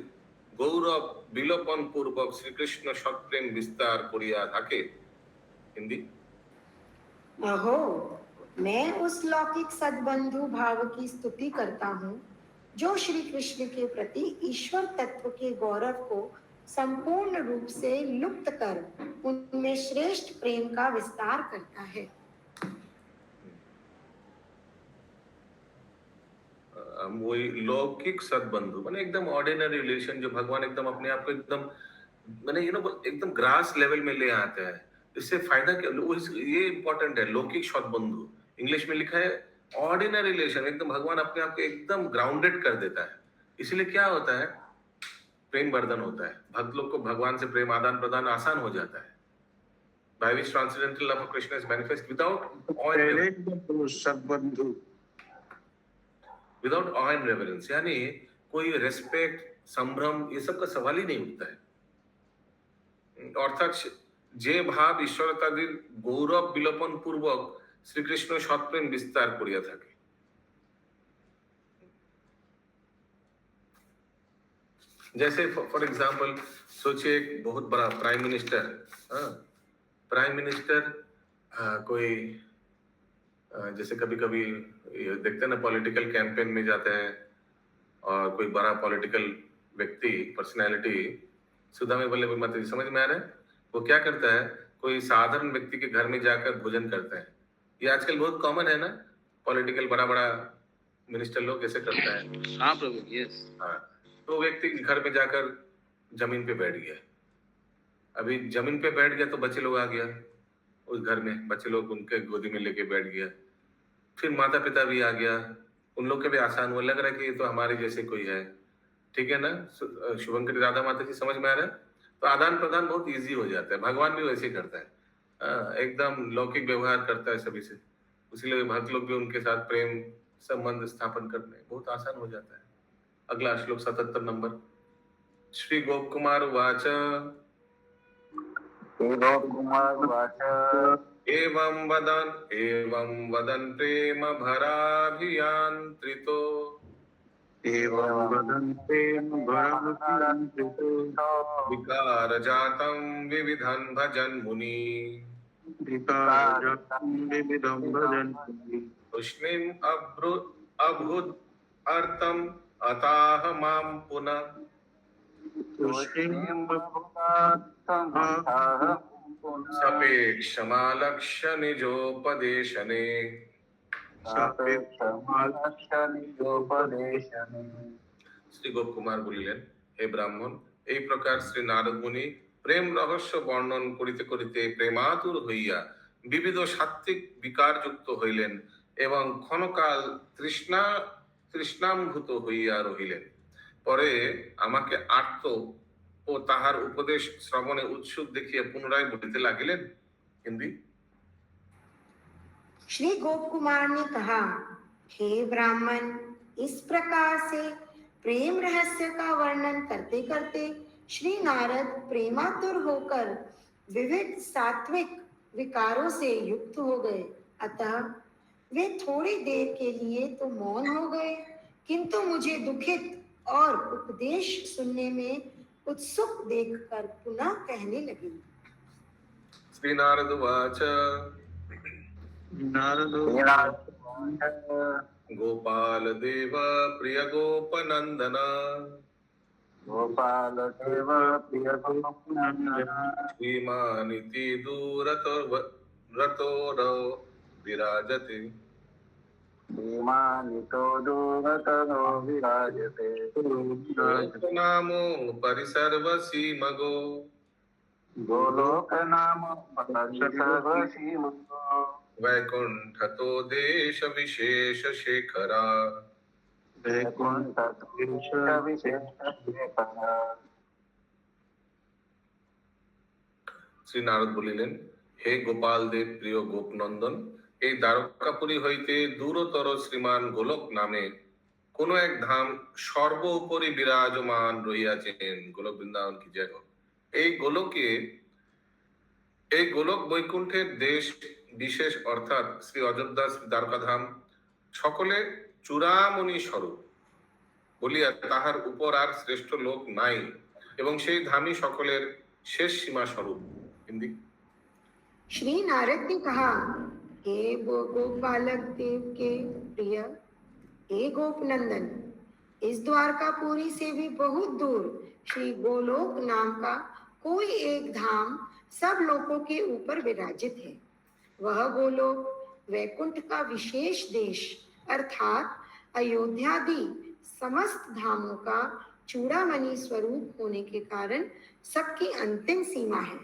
গৌরব বিলোপন পূর্বক শ্রীকৃষ্ণ সৎপ্রেম বিস্তার করিয়া থাকে। হিন্দি। अहो, मैं उस लौकिक सद्बंधु भाव की स्तुति करता हूँ जो श्री कृष्ण के प्रति ईश्वर तत्व के गौरव को संपूर्ण रूप से लुप्त कर उनमें श्रेष्ठ प्रेम का विस्तार करता है। वही लौकिक सद्बंधु माने एकदम ऑर्डिनरी रिलेशन, जो भगवान एकदम अपने आप को एकदम माने एकदम ग्रास लेवल में ले आता है। इससे फायदा क्या, ये इंपॉर्टेंट है। लौकिक सद्बंधु इंग्लिश में लिखा है ऑर्डिनरी रिलेशन, एकदम भगवान अपने आप को एकदम ग्राउंडेड कर देता है। इसलिए क्या होता है, प्रेम वर्धन होता है, भक्त लोग को भगवान से प्रेम आदान प्रदान आसान हो जाता है। By which transcendental love of Krishna is manifest without awe and reverence, यानी कोई रेस्पेक्ट संभ्रम ये सब का सवाल ही नहीं उठता है। अर्थात जे भाव ईश्वरतादिर गौरव विलोपन पूर्वक श्रीकृष्ण सत्प्रेम विस्तार करिया থাকে। जैसे फॉर एग्जाम्पल सोचिए एक बहुत बड़ा प्राइम मिनिस्टर, कोई जैसे कभी कभी देखते हैं ना पॉलिटिकल कैंपेन में जाते हैं और कोई बड़ा पॉलिटिकल व्यक्ति पर्सनैलिटी सुधा में बल्ले माता जी समझ में आ रहा है, वो क्या करता है, कोई साधारण व्यक्ति के घर में जाकर भोजन करता है। ये आजकल बहुत कॉमन है ना, पॉलिटिकल बड़ा बड़ा मिनिस्टर लोग ऐसे करता है। हाँ प्रभु, यस। हाँ, तो व्यक्ति घर में जाकर जमीन पे बैठ गया। अभी जमीन पे बैठ गया तो बच्चे लोग आ गया उस घर में, बच्चे लोग उनके गोदी में लेके बैठ गया। फिर माता पिता भी आ गया, उन लोग के भी आसान हुआ, लग रहा है कि ये तो हमारे जैसे कोई है, ठीक है ना। शुभंकरी राधा माता जी समझ में आ रहा है। तो आदान प्रदान बहुत इजी हो जाता है। भगवान भी वैसे ही करता है, एकदम लौकिक व्यवहार करता है सभी से, इसीलिए भक्त लोग भी उनके साथ प्रेम संबंध स्थापन करने बहुत आसान हो जाता है। अगला श्लोक 77 नंबर। श्री गोप कुमार वाच एवं वदन प्रेम भराभियांत्रितो विकार जातं विविधं भजन मुनि तुष्णीम् अभुद अर्थम अताह माम पुनः सपेक्षमालक्ष्य निजोपदेशने। श्री गोप कुमार বলিলেন, হে ব্রাহ্মণ, এই প্রকার শ্রী নারদ মুনি প্রেম রহস্য বর্ণন করিতে করিতে প্রেমাতুর হইয়া বিবিধ সাত্ত্বিক বিকারযুক্ত হইলেন এবং ক্ষণকাল তৃষ্ণাম্ভূত হইয়া রহিলেন। পরে আমাকে আর্ত ও তাহার উপদেশ শ্রবণে উৎসুক দেখিয়া পুনরায় বলিতে লাগিলেন। হিন্দি। श्री गोप कुमार ने कहा, हे ब्राह्मण, इस प्रकार से प्रेम रहस्य का वर्णन करते करते श्री नारद प्रेमातुर होकर विविध सात्विक विकारों से युक्त हो गए। अतः वे थोड़ी देर के लिए तो मौन हो गए, किंतु मुझे दुखित और उपदेश सुनने में उत्सुक देखकर पुनः कहने लगे। श्री नारद वाच गोपाल देव प्रिय गोपनंदन श्रीमानिति दूरतो विराजते नामो परिसर्वसीमगो गोलोक नाम वैकुंठतो देश विशेष शेखरा শ্রী নারদ বলিলেন, হে গোপাল দেব প্রিয় গোপনন্দন, এই দ্বারকাপুরী হইতে দূরতর শ্রীমান গোলক নামে কোন এক ধাম সর্ব উপরি বিরাজমান রহিয়াছেন। গোলক বৃন্দাবন কি জয় হোক। এই গোলক বৈকুণ্ঠের দেশ বিশেষ অর্থাৎ শ্রী অযোধ্যা, শ্রী দ্বারকাধাম সকলে চূড়ামণি স্বরূপ বলিয়া তাহার উপর আর শ্রেষ্ঠ লোক নাই, এবং সেই ধামই সকলের শেষ সীমা স্বরূপ। হিন্দি। श्री नारद ने कहा, हे गोपालक देव के प्रिय, हे गोपनंदन, इस द्वारकापुरी से भी बहुत दूर श्री गोलोक नाम का कोई एक धाम सब लोगों के ऊपर विराजित है। वह गोलोक वैकुंठ का विशेष देश अर्थात अयोध्यादि समस्त धामों का चूड़ामणि स्वरूप होने के कारण सबकी अंतिम सीमा है।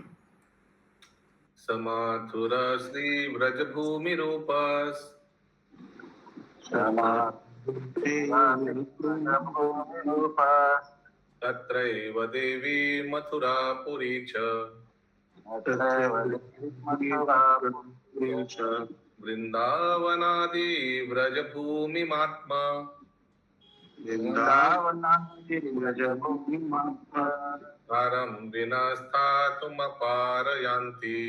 समाथुरा श्री व्रजभूमि रूपास तत्रैव देवी मथुरापुरी च वृंदावनादि व्रजभूमि महात्मा तारं विना स्थातुमपारयन्ति।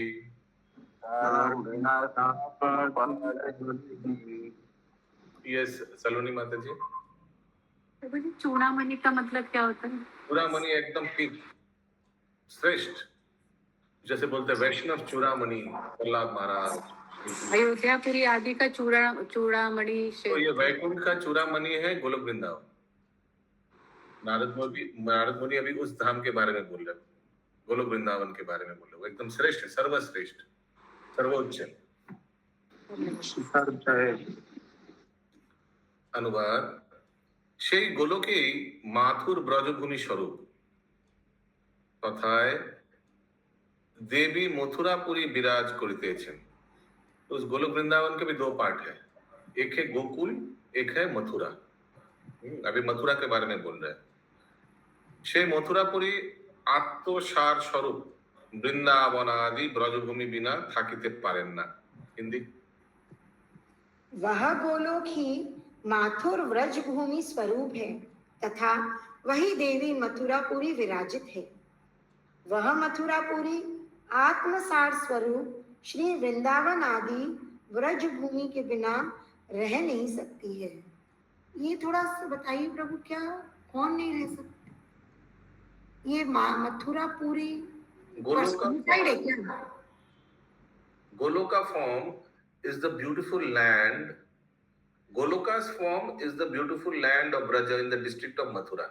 यस सलोनी माता जी। चूड़ामणि का मतलब क्या होता है? चूड़ामणि एकदम पीक श्रेष्ठ, जैसे बोलते हैं वैष्णव चूड़ामणि प्रहलाद महाराज। अयोध्यापुरी आदि का चूड़ामणि तो ये वैकुंठ का चूड़ामणि है गोलोक वृंदावन। नारद मुनि अभी उस धाम के बारे में बोल रहे, गोलोक वृंदावन के बारे में बोल रहे। वो एकदम श्रेष्ठ, सर्वश्रेष्ठ, सर्वोच्च। अनुवाद, সেই গোলকেই মাথুর ব্রজভূমি স্বরূপ তথায় देवी मथुरापुरी विराज करितेছেন। तो उस गोलोक वृंदावन के भी दो पार्ट है, एक है गोकुल, एक है मथुरा। अभी मथुरा के बारे में बोल रहे हैं। সেই মথুরাপুরী আত্মসার স্বরূপ বৃন্দাবন আদি ব্রজভূমি বিনা থাকিতে পারেন না। হিন্দি। वह गोलोक ही माथुर व्रज भूमि स्वरूप है तथा वही देवी मथुरापुरी विराजित है। वह मथुरापुरी आत्मसार स्वरूप श्री वृंदावन आदि व्रज भूमि के बिना रह नहीं सकती है। ये थोड़ा सा बताइए प्रभु, क्या कौन नहीं रह सकता? ये Mathurapuri Goloka form is the beautiful land. Goloka's form is the beautiful land of Braja in the district of Mathura.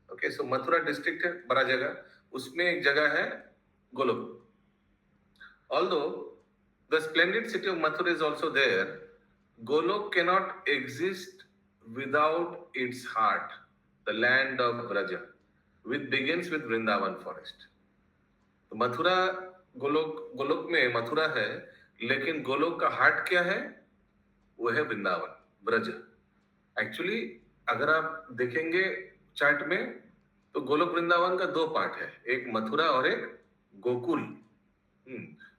Okay, so Mathura district है बड़ा जगह, उसमें एक जगह है Golok. Although the splendid city of Mathura is also there, Golok cannot exist without its heart, the land of Braja, which begins with Vrindavan forest. तो मथुरा गोलोक में मथुरा है, लेकिन गोलोक का हार्ट क्या है? वो है वृंदावन, ब्रज। एक्चुअली अगर आप देखेंगे चार्ट में तो गोलोक वृंदावन का दो पार्ट है, एक मथुरा और एक गोकुल।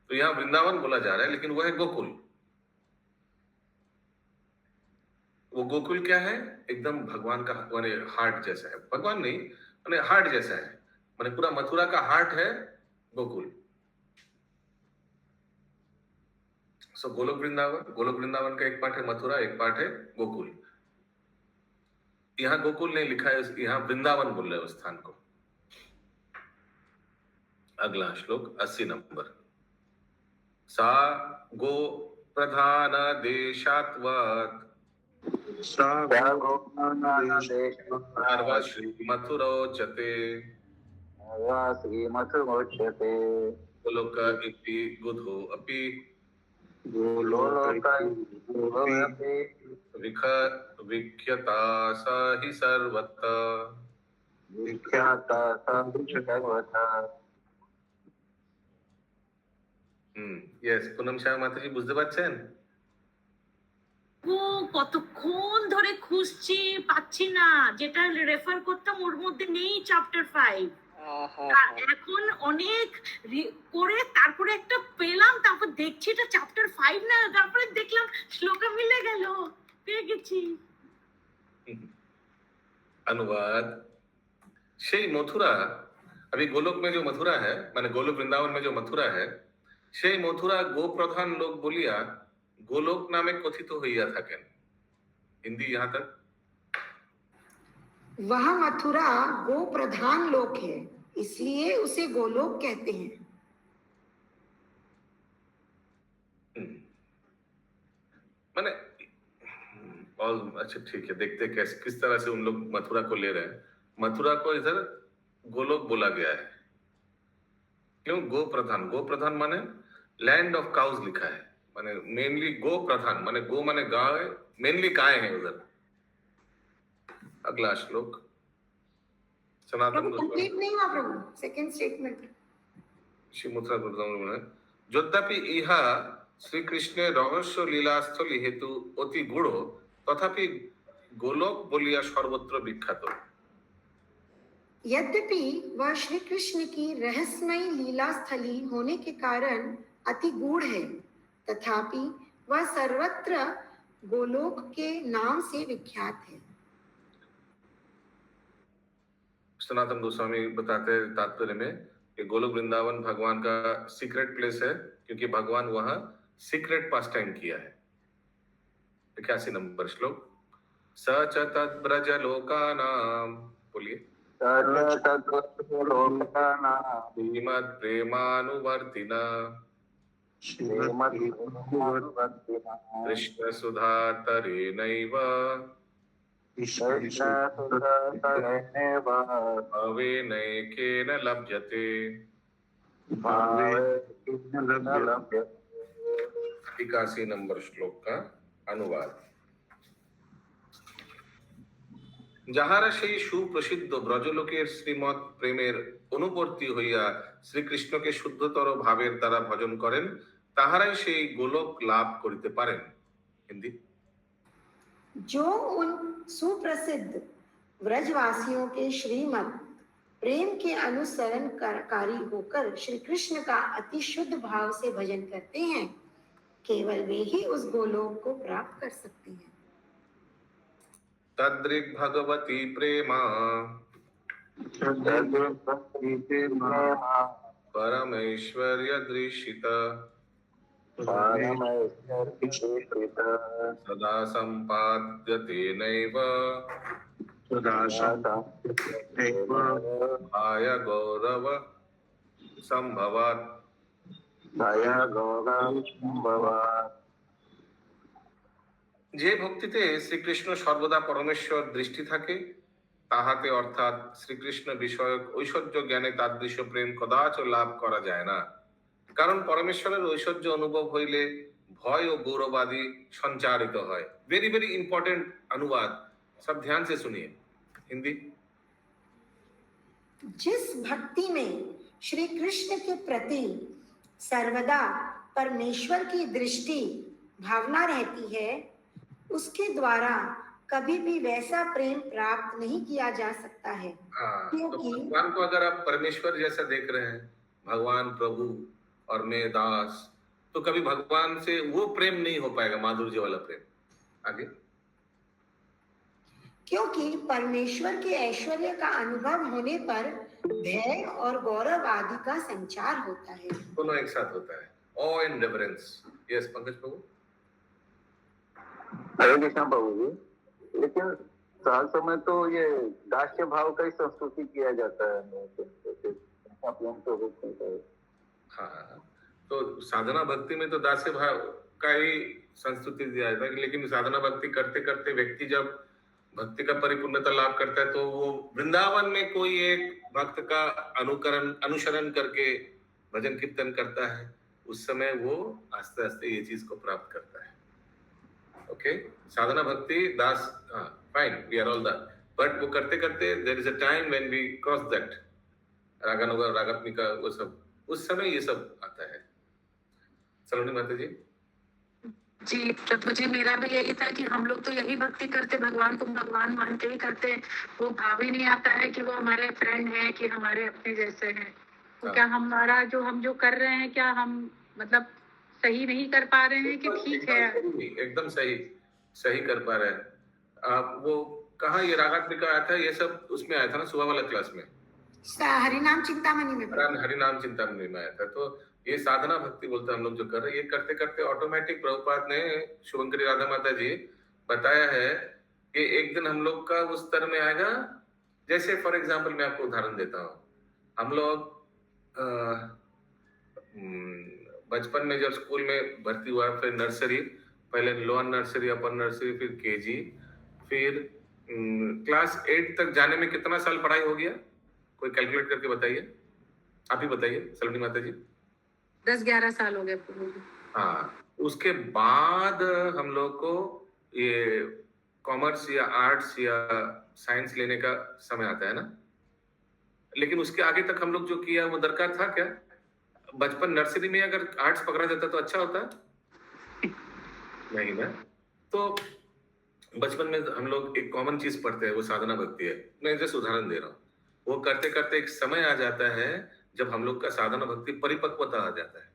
तो यहाँ वृंदावन बोला जा रहा है, लेकिन वो है गोकुल। वो गोकुल क्या है? एकदम भगवान का माने हार्ट जैसा है, भगवान नहीं माने हार्ट जैसा है, माने पूरा मथुरा का हार्ट है गोकुल। सो गोलोक वृंदावन का एक पार्ट है मथुरा, एक पार्ट है गोकुल। यहाँ गोकुल नहीं लिखा है, यहाँ वृंदावन बोल रहे हैं उस स्थान को। अगला श्लोक 80 नंबर। सा गो प्रधान देशात्वात् श्री मथुरोच्यते गोलोक इति गुधो अपि विख्याता सा हि सर्वत्र। यस पूनम शाह माता जी বুঝতে পারছেন? ও কতক্ষণ ধরে খুঁজছি, পাচ্ছি না, যেটা রেফার করতাম ওর মধ্যে নেই চ্যাপ্টার 5। এখন অনেক করে তারপরে একটা পেলাম, তারপর দেখছি এটা চ্যাপ্টার 5 না, তারপরে দেখলাম শ্লোকা মিলে গেল, পেয়ে গেছি। अनुवाद সেই মথুরা, अभी गोलोक में जो मथुरा है माने गोलोक वृंदावन में जो मथुरा है সেই মথুরা গো প্রধান লোক বলিয়া গোলোক নামে কথিত হইয়া থাকেন। हिंदी यहाँ तक। वह मथुरा गो प्रधान लोक है, इसलिए उसे गोलोक कहते हैं। माने ऑल अच्छा ठीक है, देखते हैं कैसे किस तरह से उन लोग मथुरा को ले रहे हैं। मथुरा को इधर गोलोक बोला गया है। क्यों गो प्रधान? गो प्रधान माने लैंड ऑफ काउज लिखा है, माने मेनली गो प्रधान माने गो माने गाय, मेनली गाय है उधर। अगला श्लोक सनातन प्रभु कंप्लीट नहीं हुआ प्रभु, सेकंड स्टेटमेंट। श्री मथुरा वृंदावन यद्यपि इहा श्री कृष्ण रहस्य लीलास्थली हेतु अति गूढ़ तथापि गोलोक बोलिया सर्वत्र विख्यात। यद्यपि वह श्री कृष्ण की रहस्यमयी लीला स्थली होने के कारण अति गूढ़ है, तथापि वह सर्वत्र गोलोक के नाम से विख्यात है। सनातन गोस्वामी बताते हैं तात्पर्य में कि गोलोक वृंदावन भगवान का सीक्रेट प्लेस है, क्योंकि भगवान वहां सीक्रेट पास टाइम किया है। 81 नंबर श्लोक स च तद्ब्रज लोकानाम, बोलिए। श्रीमद् प्रेमानुवर्तिना कृष्ण सुधा तरेनैव भवेनैकेन लभ्यते। 81 नंबर श्लोक का अनुवाद। যাহারা সেই সুপ্রসিদ্ধ ব্রজলোকের শ্রীমৎ প্রেমের অনুবর্তী হইয়া শ্রীকৃষ্ণকে শুদ্ধতর ভাবের দ্বারা ভজন করেন তাহারাই সেই গোলক লাভ করিতে পারেন। হিন্দি। जो उन सुप्रसिद्ध व्रजवासियों के श्रीमद प्रेम के अनुसरणकारी होकर श्री कृष्ण का अति शुद्ध भाव से भजन करते हैं, केवल वे ही उस गोलोक को प्राप्त कर सकते हैं। तद्रिक भगवती प्रेमा परमैश्वर्य दृशित सदा संपाद्यते नैव आय गौरव संभवात्। যে ভক্তিতে শ্রীকৃষ্ণ সর্বদা পরমেশ্বর দৃষ্টি থাকে তাহাতে অর্থাৎ শ্রীকৃষ্ণ বিষয়ক ঐশ্বর্য জ্ঞানে তাদৃশ প্রেম কদাচ লাভ করা যায় না, কারণ পরমেশ্বরের ঐশ্বর্য অনুভব হইলে ভয় ও गौरव आदि संचारित হয়। वेरी वेरी इंपॉर्टेंट अनुवाद, सब ध्यान से सुनिए। हिंदी। जिस भक्ति में श्री कृष्ण के प्रति सर्वदा परमेश्वर की दृष्टि भावना रहती है, उसके द्वारा कभी भी वैसा प्रेम प्राप्त नहीं किया जा सकता है। तो क्योंकि भगवान को अगर आप परमेश्वर जैसा देख रहे हैं, भगवान प्रभु और मैं दास, तो कभी भगवान से वो प्रेम नहीं हो पाएगा, माधुर्य वाला प्रेम। आगे। क्योंकि परमेश्वर के ऐश्वर्य का अनुभव होने पर भय और गौरव आदि का संचार होता है। दोनों एक साथ होता है। Awe and reverence. Yes Pankaj Prabhu. Hare Krishna Prabhu ji, लेकिन साल समय तो ये दास्य भाव का ही संस्तुति किया जाता है। हाँ, तो साधना भक्ति में तो दास्य भाव का ही संस्तुति दिया जाता है, लेकिन साधना भक्ति करते करते व्यक्ति जब भक्ति का परिपूर्णता लाभ करता है तो वो वृंदावन में कोई एक भक्त का अनुसरण करके भजन कीर्तन करता है, उस समय वो आस्ते आस्ते ये चीज को प्राप्त करता है। ओके, साधना भक्ति दास, हाँ fine, we are all that, but वो करते करते there is a time when we cross that रागानुगा रागात्मिका, वो सब उस समय ये सब आता है। सलोनी माता जी। जी प्रभु जी, मेरा भी यही था कि हम लोग तो यही भक्ति करते, भगवान को भगवान मान के ही करते। वो भाव ही नहीं आता है कि वो हमारे फ्रेंड हैं, कि हमारे अपने जैसे हैं। तो हाँ। क्या हमारा जो कर रहे हैं, क्या हम मतलब सही नहीं कर पा रहे हैं कि ठीक है? एकदम सही सही कर पा रहे हैं आप। वो कहाँ ये रागात्मिका आया था, ये सब उसमें आया था ना, सुबह वाला क्लास में, हरिनाम चिंतामणि में हरिनाम चिंतामणि में आया था। तो ये साधना भक्ति बोलते हैं हम लोग जो कर रहे हैं, ये करते करते ऑटोमेटिक प्रभुपाद ने, शुभंकरी राधा माता जी बताया है कि एक दिन हम लोग का उस स्तर में आएगा। जैसे फॉर एग्जाम्पल मैं आपको उदाहरण देता हूँ, हम लोग बचपन में जब स्कूल में भर्ती हुआ, फिर नर्सरी, पहले लोअर नर्सरी, अपर नर्सरी, फिर केजी, फिर क्लास 8 तक जाने में कितना साल पढ़ाई हो गया? कोई कैलकुलेट करके बताइए, आप ही बताइए सलोनी माता जी। 10-11 साल हो गए प्रभु जी। हाँ, उसके बाद हम लोग को ये कॉमर्स या आर्ट्स या साइंस लेने का समय आता है ना। लेकिन उसके आगे तक हम लोग जो किया वो दरकार था क्या? बचपन नर्सरी में अगर आर्ट्स पकड़ा जाता तो अच्छा होता? नहीं ना। तो बचपन में हम लोग एक कॉमन चीज पढ़ते हैं, वो साधना भक्ति है। मैं जैसे उदाहरण दे रहा हूँ, वो करते करते एक समय आ जाता है जब हम लोग का साधना भक्ति परिपक्वता आ जाता है।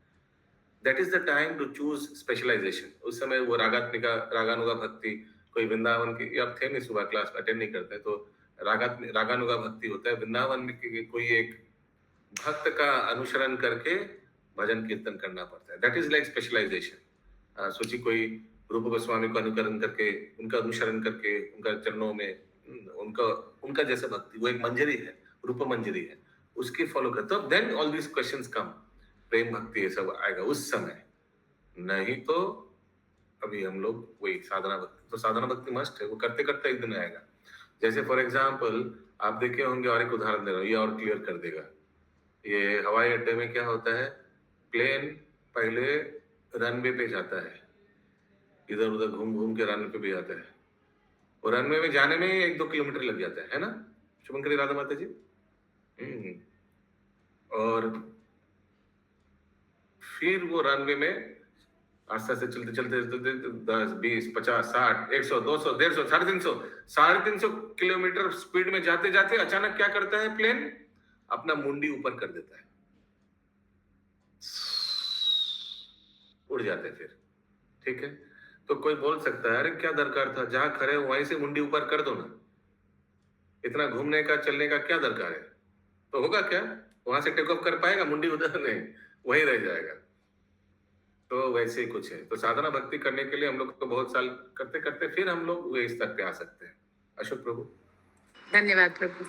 That is the time to choose specialisation. उस समय वो रागात्मिका, रागानुगा भक्ति, कोई वृंदावन की, आप थे नहीं सुबह क्लास में, अटेंड नहीं करते, तो रागानुगा भक्ति होता है। वृंदावन में कोई एक भक्त का अनुसरण करके भजन कीर्तन करना पड़ता है। That is like specialisation. सोचिए कोई रूप गोस्वामी को अनुकरण करके, उनका अनुसरण करके, उनका चरणों में उनका उनका जैसे भक्ति, वो एक मंजरी है, रूप मंजरी है, उसकी फॉलो करते, तो देन ऑल दीज क्वेश्चंस कम। प्रेम भक्ति ये सब आएगा उस समय, नहीं तो अभी हम लोग वही साधना भक्ति। तो साधना भक्ति मस्ट है, वो करते करते एक दिन आएगा। जैसे फॉर एग्जाम्पल आप देखे होंगे, और एक उदाहरण दे रहा हूँ, ये और क्लियर कर देगा। ये हवाई अड्डे में क्या होता है, प्लेन पहले रनवे पे जाता है, इधर उधर घूम घूम के रनवे पे भी जाता है, और रनवे में जाने में 1-2 किलोमीटर लग जाता है ना शुभंकरी राधा माता जी। और फिर वो रनवे में आस्ते से चलते चलते 10, 20, 50, 60, 100, 200, 150, 350 किलोमीटर स्पीड में जाते जाते अचानक क्या करता है प्लेन, अपना मुंडी ऊपर कर देता है, उड़ जाते हैं फिर। ठीक है, तो कोई बोल सकता है अरे क्या दरकार था, जहां खड़े हो वहीं से मुंडी ऊपर कर दो ना, इतना घूमने का चलने का क्या दरकार है? तो होगा क्या, वहां से टेक ऑफ कर पाएगा? मुंडी उधर नहीं, वहीं रह जाएगा। तो वैसे ही कुछ है। तो साधना भक्ति करने के लिए हम लोग को बहुत साल करते करते फिर हम लोग वे स्तर पे आ सकते हैं। अशोक प्रभु। धन्यवाद प्रभु।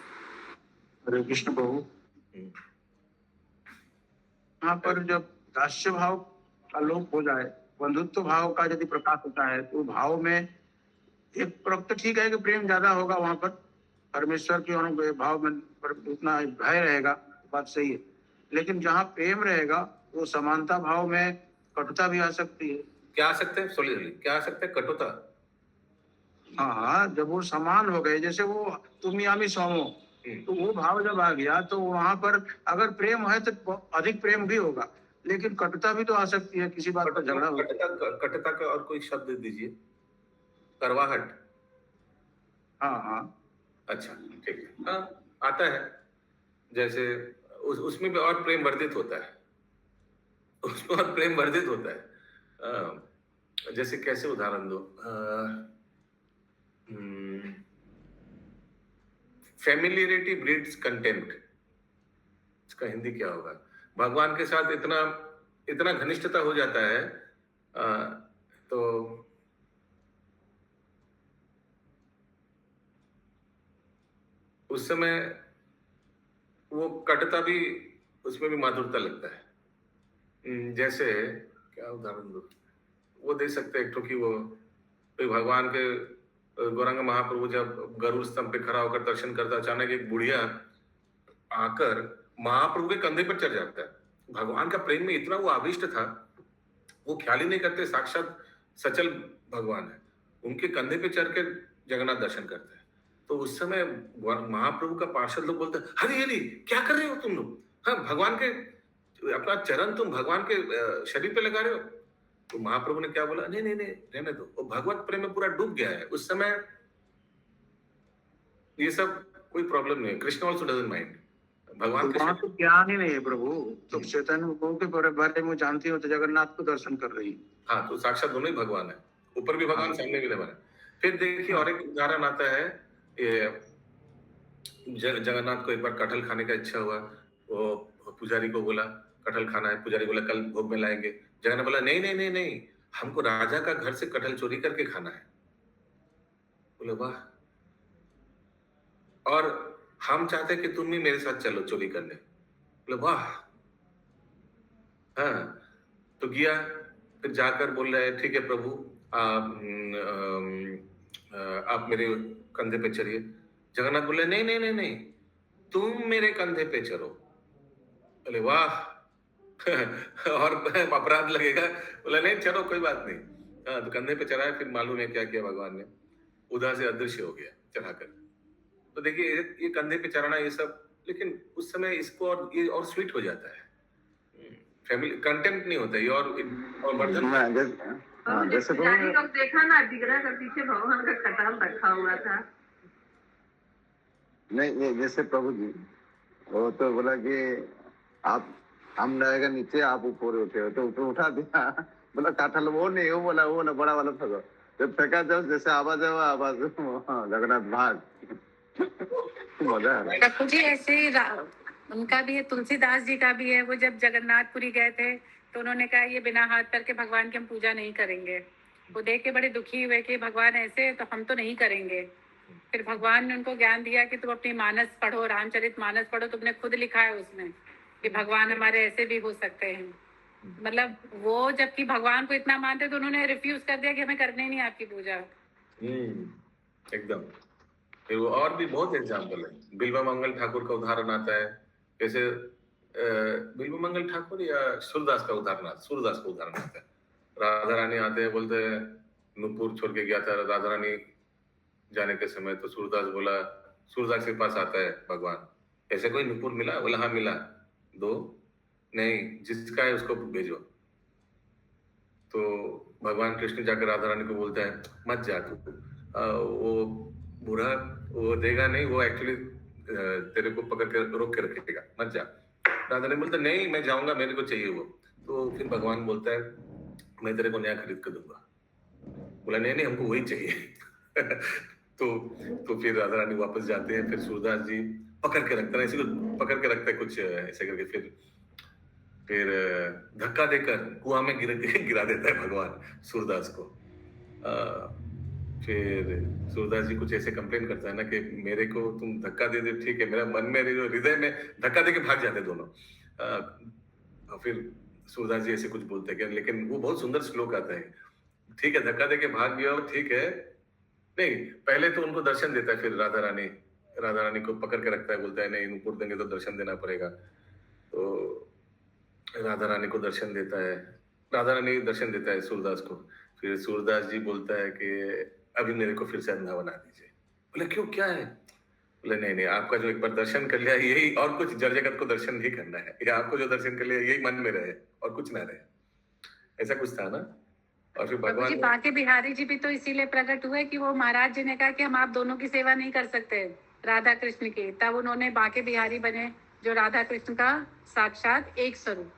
हरे कृष्ण प्रभु। यहाँ पर जब दास्य भाव का लोप हो जाए, बंधुत्व भाव का यदि प्रकाश होता है, तो भाव में एक प्रवक्त ठीक है कि प्रेम ज्यादा होगा, वहां पर परमेश्वर के अनुग्रह भाव में उतना भय रहेगा, बात सही है। लेकिन जहाँ प्रेम रहेगा वो समानता भाव में कटुता भी आ सकती है। क्या आ सकते हैं? सॉरी, क्या आ सकते हैं? कटुता। हाँ, जब वो समान हो गए, जैसे वो तुम यामी सोमो, तो वो भाव जब आ गया तो वहां पर अगर प्रेम है तो अधिक प्रेम भी होगा, लेकिन कटुता भी तो आ सकती है, किसी बात पर झगड़ा हो। कटुता का और कोई शब्द दीजिए। करवाहट। हाँ हाँ, अच्छा ठीक है, हाँ आता है। जैसे उसमें भी और प्रेम वर्धित होता है, उसमें और प्रेम वर्धित होता है। जैसे कैसे उदाहरण दो, फेमिलियरिटी ब्रीड्स कंटेम्प्ट, इसका हिंदी क्या होगा? भगवान के साथ इतना इतना घनिष्ठता हो जाता है तो उस समय वो कटता भी, उसमें भी माधुरता लगता है। जैसे क्या उदाहरण दो, वो दे सकते हैं क्योंकि वो भगवान के गौरांग महाप्रभु जब गरुड़ स्तंभ पे खड़ा होकर दर्शन करता, अचानक एक बुढ़िया आकर महाप्रभु के कंधे पर चढ़ जाता है। भगवान का प्रेम में इतना वो आविष्ट था, वो ख्याल ही नहीं करते साक्षात सचल भगवान है, उनके कंधे पे चढ़ के जगन्नाथ दर्शन करते हैं। तो उस समय महाप्रभु का पार्षद लोग बोलते हैं, हरी हरी क्या कर रहे हो तुम लोग? हाँ, भगवान के अपना चरण तुम भगवान के शरीर पे लगा रहे हो। तो महाप्रभु ने क्या बोला, नहीं नहीं नहीं रहने दो, वो भगवत प्रेम में पूरा डूब गया है उस समय, ये सब कोई प्रॉब्लम नहीं है। कृष्ण ऑल्सो डजंट माइंड, भगवान तो वहां कृष्ण। तो ज्ञान ही नहीं है प्रभु, तो चैतन्य प्रभु के बारे में जानती हो तो जगन्नाथ को दर्शन कर रही। हाँ, तो साक्षात दोनों ही भगवान है, ऊपर भी भगवान, सामने भी भगवान है। फिर देखिए और एक उदाहरण आता है, ये जगन्नाथ को एक बार कटहल खाने का इच्छा हुआ, वो पुजारी को बोला कटहल खाना है, पुजारी बोला कल भोग में लाएंगे। जगन्नाथ बोला नहीं नहीं नहीं नहीं, हमको राजा का घर से कटहल चोरी करके खाना है। बोले वाह, और हम चाहते हैं कि तुम भी मेरे साथ चलो चोरी करने। बोले वाह, हाँ। तो गया, फिर जाकर बोल रहा है ठीक है प्रभु, आप मेरे कंधे पे चढ़िए। जगन्नाथ बोले नहीं नहीं नहीं नहीं, तुम मेरे कंधे पे चढ़ो। बोले वाह और अपराध लगेगा। बोला नहीं चलो कोई बात नहीं। हाँ, तो कंधे पे चढ़ाया, फिर मालूम है क्या किया भगवान ने, उधर से अदृश्य हो गया चढ़ाकर। तो देखिए ये कंधे पे चढ़ाना ये सब, लेकिन उस समय इसको और ये और स्वीट हो जाता है, फैमिली कंटेंट नहीं होता ये, और वर्धन। जैसे लोग देखा ना, दिगरा का पीछे भगवान का कटाल रखा हुआ था। नहीं, जैसे प्रभु जी वो तो बोला कि आप, हम रहेगा नीचे, आप ऊपर उठे हो, तो ऊपर उठा दिया। बोला काठल वो नहीं, वो बोला बड़ा वाला फेंको। जब फेंका जब जैसे आवाज है वो आवाज, जगन्नाथ भाग। मजा है। ठाकुर जी ऐसे ही उनका भी है, तुलसीदास जी का भी है। वो जब जगन्नाथपुरी गए थे तो उन्होंने कहा ये बिना हाथ करके भगवान की हम पूजा नहीं करेंगे। वो देख के बड़े दुखी हुए कि भगवान ऐसे तो हम तो नहीं करेंगे। फिर भगवान ने उनको ज्ञान दिया कि तुम अपनी मानस पढ़ो, रामचरित मानस पढ़ो, तुमने खुद लिखा है उसमें कि भगवान हमारे ऐसे भी हो सकते हैं। मतलब वो जबकि भगवान को इतना मानते तो उन्होंने रिफ्यूज कर दिया कि हमें करनी ही नहीं आपकी पूजा। एकदम। फिर वो और भी बहुत एग्जाम्पल है। बिल्वा मंगल ठाकुर का उदाहरण आता है, जैसे बिल्वा मंगल ठाकुर या सूरदास का उदाहरण आता है। राधा रानी आते हैं, बोलते हैं नूपुर छोड़ के गया था राधा रानी जाने के समय, तो सूरदास बोला, सूरदास के पास आता है भगवान, ऐसे कोई नूपुर मिला? बोला हाँ मिला, दो, नहीं जिसका है उसको भेजो। तो भगवान कृष्ण जाकर राधा रानी को बोलता है मत जा तू, वो बुरा वो देगा नहीं, वो एक्चुअली तेरे को पकड़ के रोक के रखेगा, मत जा। राधा रानी बोलता नहीं मैं जाऊंगा, मेरे को चाहिए वो। तो फिर भगवान बोलता है मैं तेरे को नया खरीद कर दूंगा। बोला नहीं नहीं हमको वही चाहिए। तो फिर राधा रानी वापस जाते हैं, फिर सूरदास जी पकड़ के रखते हैं, ऐसे पकड़ के रखते हैं कुछ ऐसे करके, फिर धक्का देकर कुआं में गिरा देता है भगवान सूरदास को। फिर सूरदास जी कुछ ऐसे कंप्लेन करता है ना कि मेरे को तुम धक्का दे दे, ठीक है, मेरा मन में हृदय में धक्का दे के भाग जाते दोनों। फिर सूरदास जी ऐसे कुछ बोलते हैं, लेकिन वो बहुत सुंदर श्लोक आता है, ठीक है धक्का दे के भाग गया ठीक है, नहीं पहले तो उनको दर्शन देता है, फिर राधा रानी को पकड़ के रखता है, बोलता है नहीं नूपुर देंगे तो दर्शन देना पड़ेगा। तो राधा रानी को दर्शन देता है, राधा रानी दर्शन देता है सूरदास को। फिर सूरदास जी बोलता है कि अभी मेरे को फिर से अंधा बना दीजिए। बोले क्यों, क्या है? बोले नहीं नहीं आपका जो एक बार दर्शन कर लिया यही, और कुछ जड़ जगत को दर्शन नहीं करना है, या आपको जो दर्शन कर लिया यही मन में रहे और कुछ ना रहे, ऐसा कुछ था ना। और फिर भगवान जी बांके बिहारी जी भी तो इसीलिए प्रकट हुए कि वो महाराज जी ने कहा कि हम आप दोनों की सेवा नहीं कर सकते राधा कृष्ण की, तब उन्होंने बांके बिहारी बने जो राधा कृष्ण का साक्षात एक स्वरूप।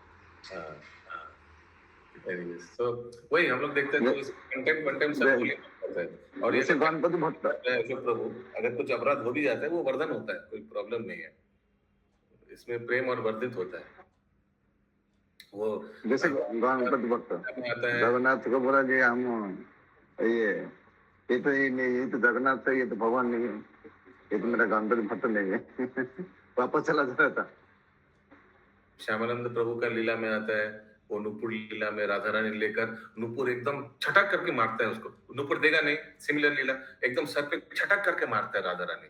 तो वही हम लोग देखते हैं, तो कंटेंट सब भूल जाता है। और ये गणपति भट्ट जो प्रभु अगर कुछ अपराध हो भी जाता है वो वर्धन होता है, कोई प्रॉब्लम नहीं है, इसमें प्रेम और वर्धित होता है। वो जैसे गणपति भट्ट जगन्नाथ को बोला कि हम ये तो जगन्नाथ है, ये तो भगवान नहीं है, ये तो मेरा गणपति भट्ट नहीं है। वापस चला जाता था। श्यामानंद प्रभु का लीला में आता है, वो नुपुर लीला में राधा रानी लेकर नुपुर एकदम छटक करके मारता है उसको, नुपुर देगा नहीं, सिमिलर लीला एकदम सर पे छटक करके मारता है राधा रानी,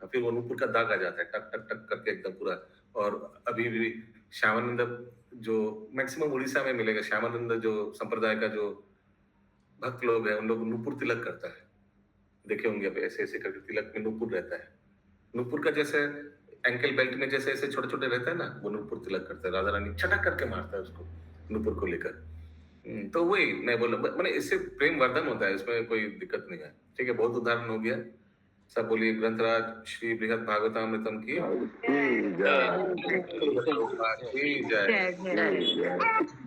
फिर वो नुपुर का दाग आ जाता है टक टक टक करके एकदम पूरा। और अभी भी श्यामानंद जो मैक्सिमम उड़ीसा में मिलेगा, श्यामानंद जो संप्रदाय का जो भक्त लोग है उन लोग नुपुर तिलक करता है, देखे होंगे आप ऐसे ऐसे करके तिलक में नुपुर रहता है, नुपुर का जैसे एंकल बेल्ट में जैसे ऐसे छोटे छोटे रहता है ना, वो नुपुर तिलक करता है, राधा रानी छटक करके मारता है उसको नुपुर को लेकर। तो वही मैं बोला, मैंने इससे प्रेम वर्धन होता है, इसमें कोई दिक्कत नहीं है। ठीक है, बहुत उदाहरण हो गया। सब बोलिए ग्रंथराज श्री बृहद भागवतामृतम की जय। जय।